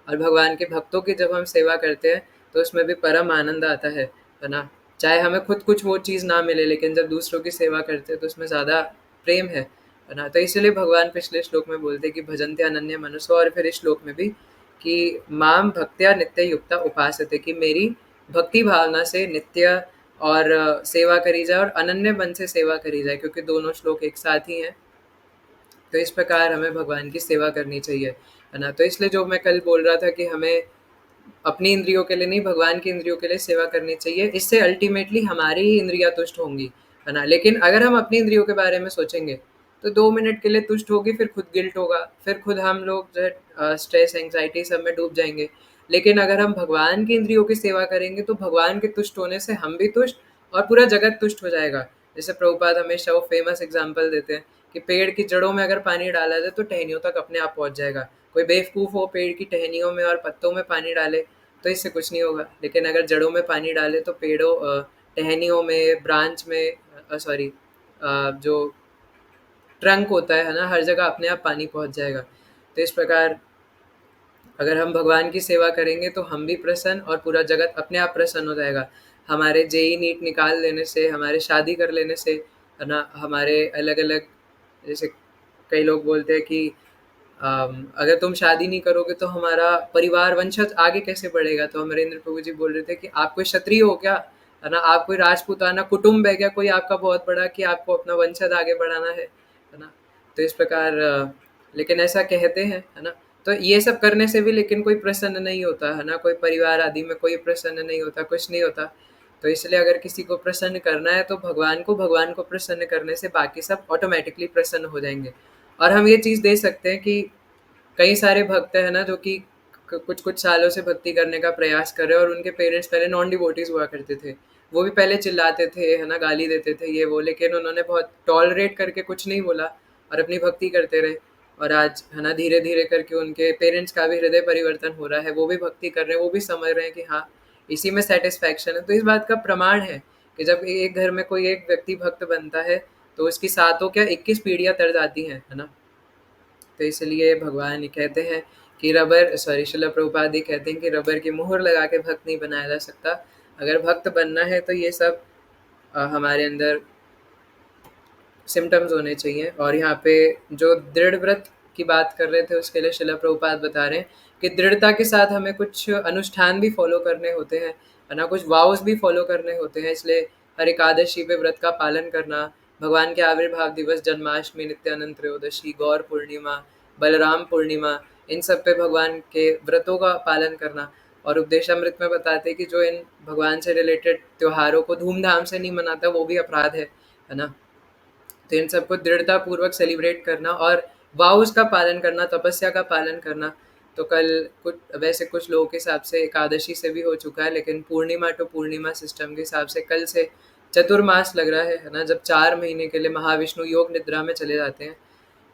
और भगवान के भक्तों की जब हम सेवा करते हैं, तो उसमें भी परम आनंद आता है ना? चाहे हमें खुद कुछ वो चीज़ ना मिले, लेकिन जब दूसरों की सेवा करते हैं तो उसमें ज़्यादा प्रेम है ना? तो इसीलिए भगवान पिछले श्लोक में बोलते हैं कि भजन्ते अनन्य मनसो, और फिर इस श्लोक में भी कि माम भक्त्या नित्य युक्ता उपासते, कि मेरी भक्ति भावना से नित्य और सेवा करी जाए, और अनन्य मन से सेवा करी जाए, क्योंकि दोनों श्लोक एक साथ ही हैं। तो इस प्रकार हमें भगवान की सेवा करनी चाहिए, है ना? तो इसलिए जो मैं कल बोल रहा था कि हमें अपनी इंद्रियों के लिए नहीं, भगवान की इंद्रियों के लिए सेवा करनी चाहिए। इससे अल्टीमेटली हमारी ही इंद्रियाँ तुष्ट होंगी, है ना? लेकिन अगर हम अपनी इंद्रियों के बारे में सोचेंगे, तो 2 मिनट के लिए तुष्ट होगी, फिर खुद गिल्ट होगा, फिर खुद हम लोग जो है स्ट्रेस, एंग्ज़ायटी सब में डूब जाएँगे। लेकिन अगर हम भगवान की इंद्रियों की सेवा करेंगे, तो भगवान के तुष्ट होने से हम भी तुष्ट, और पूरा जगत तुष्ट हो जाएगा। जैसे प्रभुपाद हमेशा वो फ़ेमस एग्ज़ाम्पल देते हैं कि पेड़ की जड़ों में अगर पानी डाला जाए, तो टहनियों तक अपने आप पहुँच जाएगा। कोई बेवकूफ़ हो, पेड़ की टहनियों में और पत्तों में पानी डाले, तो इससे कुछ नहीं होगा। लेकिन अगर जड़ों में पानी डाले, तो पेड़ों टहनियों में, ब्रांच में, सॉरी, जो ट्रंक होता है ना, हर जगह अपने आप पानी पहुँच जाएगा। तो इस प्रकार अगर हम भगवान की सेवा करेंगे, तो हम भी प्रसन्न, और पूरा जगत अपने आप प्रसन्न हो जाएगा। हमारे जेईई नीट निकाल लेने से, हमारे शादी कर लेने से, है ना? हमारे अलग-अलग, जैसे कई लोग बोलते हैं कि अगर तुम शादी नहीं करोगे, तो हमारा परिवार वंशज आगे कैसे बढ़ेगा? तो अमरेंद्र प्रभु जी बोल रहे थे कि आप कोई क्षत्रिय हो क्या? है ना? आप कोई राजपूताना कुटुंब है क्या कोई आपका बहुत बड़ा, कि आपको अपना वंशज आगे बढ़ाना है ना? तो इस प्रकार लेकिन ऐसा कहते हैं, है ना? तो ये सब करने से भी लेकिन कोई प्रसन्न नहीं होता, है ना? कोई परिवार आदि में कोई प्रसन्न नहीं होता, कुछ नहीं होता। तो इसलिए अगर किसी को प्रसन्न करना है, तो भगवान को प्रसन्न करने से बाकी सब ऑटोमैटिकली प्रसन्न हो जाएँगे। और हम ये चीज़ देख सकते हैं कि कई सारे भक्त हैं ना, जो कि कुछ-कुछ सालों से भक्ति करने का प्रयास कर रहे हैं, और उनके पेरेंट्स पहले नॉन डिवोटीज़ हुआ करते थे। वो भी पहले चिल्लाते थे, है ना, गाली देते थे, ये वो, लेकिन उन्होंने बहुत टॉलरेट करके कुछ नहीं बोला, और अपनी भक्ति करते रहे। और आज, है ना, धीरे-धीरे करके उनके पेरेंट्स का भी हृदय परिवर्तन हो रहा है, वो भी भक्ति कर रहे हैं, वो भी समझ रहे हैं कि हाँ, इसी में सैटिस्फैक्शन है। तो इस बात का प्रमाण है कि जब एक घर में कोई एक व्यक्ति भक्त बनता है, तो उसकी सातों क्या 21 पीढ़ियाँ तर जाती हैं, है ना? तो इसलिए भगवान ये कहते हैं कि श्रील प्रभुपाद जी कहते हैं कि रबर की मुहर लगा के भक्त नहीं बनाया जा सकता। अगर भक्त बनना है, तो ये सब हमारे अंदर सिम्पटम्स होने चाहिए। और यहाँ पे जो दृढ़ व्रत की बात कर रहे थे, उसके लिए श्रील प्रभुपाद बता रहे हैं कि दृढ़ता के साथ हमें कुछ अनुष्ठान भी फॉलो करने होते हैं, है ना? कुछ वाउस भी फॉलो करने होते हैं। इसलिए हर एकादशी पे व्रत का पालन करना, भगवान के आविर्भाव दिवस, जन्माष्टमी, नित्यानंद त्रयोदशी, गौर पूर्णिमा, बलराम पूर्णिमा, इन सब पे भगवान के व्रतों का पालन करना। और उपदेशामृत में बताते हैं कि जो इन भगवान से रिलेटेड त्योहारों को धूमधाम से नहीं मनाता, वो भी अपराध है ना? तो इन सबको दृढ़तापूर्वक सेलिब्रेट करना, और वाउस का पालन करना, तपस्या का पालन करना, तो कल कुछ वैसे कुछ लोगों के हिसाब से एकादशी से भी हो चुका है, लेकिन पूर्णिमा टू पूर्णिमा सिस्टम के हिसाब से कल से चतुर्मास लग रहा है ना, जब 4 महीने के लिए महाविष्णु योग निद्रा में चले जाते हैं।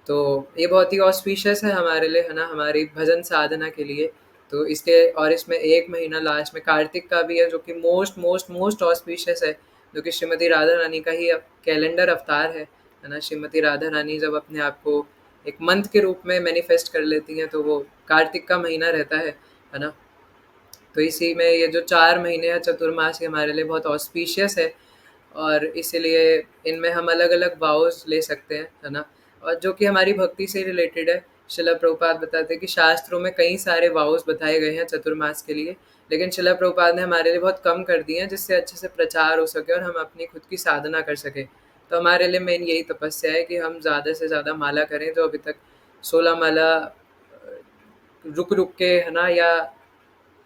तो ये बहुत ही ऑस्पिशियस है हमारे लिए, है ना, हमारी भजन साधना के लिए। तो इसके और इसमें 1 महीना लास्ट में कार्तिक का भी है, जो कि मोस्ट मोस्ट मोस्ट ऑस्पिशियस है, जो कि श्रीमती राधा रानी का ही कैलेंडर अवतार है ना। श्रीमती राधा रानी जब अपने आप को एक मंथ के रूप में मैनिफेस्ट कर लेती हैं, तो वो कार्तिक का महीना रहता है ना। तो इसी में ये जो 4 महीने हैं चतुर्मास, ये हमारे लिए बहुत ऑस्पिशियस है, और इसीलिए इनमें हम अलग अलग वाउस ले सकते हैं, है ना, और जो कि हमारी भक्ति से रिलेटेड है। शिला प्रभुपाद बताते हैं कि शास्त्रों में कई सारे वाउस बताए गए हैं चतुर्मास के लिए, लेकिन शिला प्रभुपाद ने हमारे लिए बहुत कम कर दिए हैं, जिससे अच्छे से प्रचार हो सके और हम अपनी खुद की साधना कर सकें। तो हमारे लिए मेन यही तपस्या है कि हम ज़्यादा से ज़्यादा माला करें, जो अभी तक 16 माला रुक रुक के, है ना, या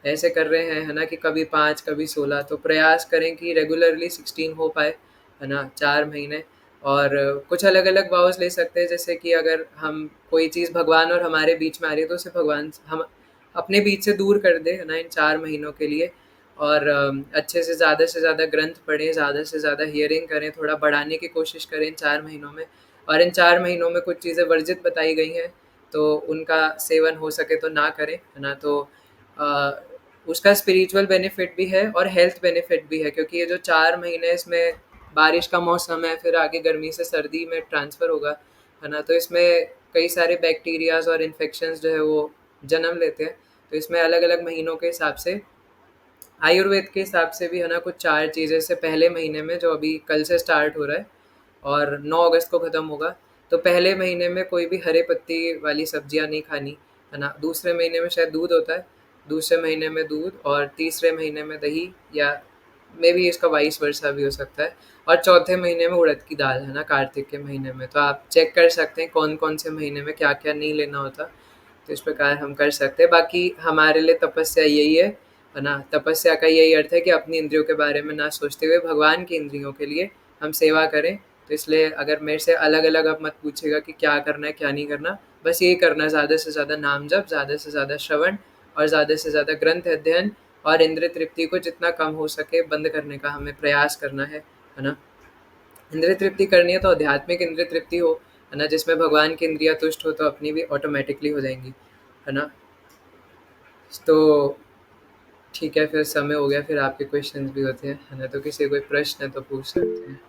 ऐसे कर रहे हैं, है ना, कि कभी 5 कभी 16, तो प्रयास करें कि रेगुलरली 16 हो पाए, है ना, 4 महीने। और कुछ अलग अलग वाउस ले सकते हैं, जैसे कि अगर हम कोई चीज़ भगवान और हमारे बीच में आ रही है, तो उसे भगवान हम अपने बीच से दूर कर दे, है ना, इन 4 महीनों के लिए। और अच्छे से ज़्यादा ग्रंथ पढ़ें, ज़्यादा से ज़्यादा हियरिंग करें, थोड़ा बढ़ाने की कोशिश करें इन 4 महीनों में। और इन 4 महीनों में कुछ चीज़ें वर्जित बताई गई हैं, तो उनका सेवन हो सके तो ना करें, है ना। तो अ, उसका स्पिरिचुअल बेनिफिट भी है और हेल्थ बेनिफिट भी है, क्योंकि ये जो 4 महीने, इसमें बारिश का मौसम है, फिर आगे गर्मी से सर्दी में ट्रांसफ़र होगा, है ना। तो इसमें कई सारे बैक्टीरियाज और इन्फेक्शंस जो है वो जन्म लेते हैं। तो इसमें अलग अलग महीनों के हिसाब से, आयुर्वेद के हिसाब से भी, है ना, कुछ 4 चीज़ें से पहले महीने में, जो अभी कल से स्टार्ट हो रहा है और 9 अगस्त को ख़त्म होगा, तो पहले महीने में कोई भी हरे पत्ती वाली सब्जियां नहीं खानी, है ना। दूसरे महीने में शायद दूध होता है, दूसरे महीने में दूध, और तीसरे महीने में दही, या मे बी इसका वाइस वर्सा भी हो सकता है, और चौथे महीने में उड़द की दाल, है ना, कार्तिक के महीने में। तो आप चेक कर सकते हैं कौन कौन से महीने में क्या क्या नहीं लेना होता। तो इस प्रकार हम कर सकते हैं। बाकी हमारे लिए तपस्या यही है ना, तपस्या का यही अर्थ है कि अपनी इंद्रियों के बारे में ना सोचते हुए भगवान की इंद्रियों के लिए हम सेवा करें। तो इसलिए अगर मेरे से अलग अलग आप मत पूछेगा कि क्या करना है क्या नहीं करना, बस यही करना है, ज़्यादा से ज़्यादा नाम जप, ज़्यादा से ज़्यादा श्रवण, और ज़्यादा से ज़्यादा ग्रंथ अध्ययन, और इंद्रिय तृप्ति को जितना कम हो सके बंद करने का हमें प्रयास करना है ना। इंद्रिय तृप्ति करनी है तो आध्यात्मिक इंद्रिय तृप्ति हो, है ना, जिसमें भगवान की इंद्रियां तुष्ट हो, तो अपनी भी ऑटोमेटिकली हो जाएंगी, है ना। तो ठीक है, फिर समय हो गया, फिर आपके क्वेश्चंस भी होते हैं, है ना, तो किसी कोई प्रश्न है तो पूछ सकते हैं।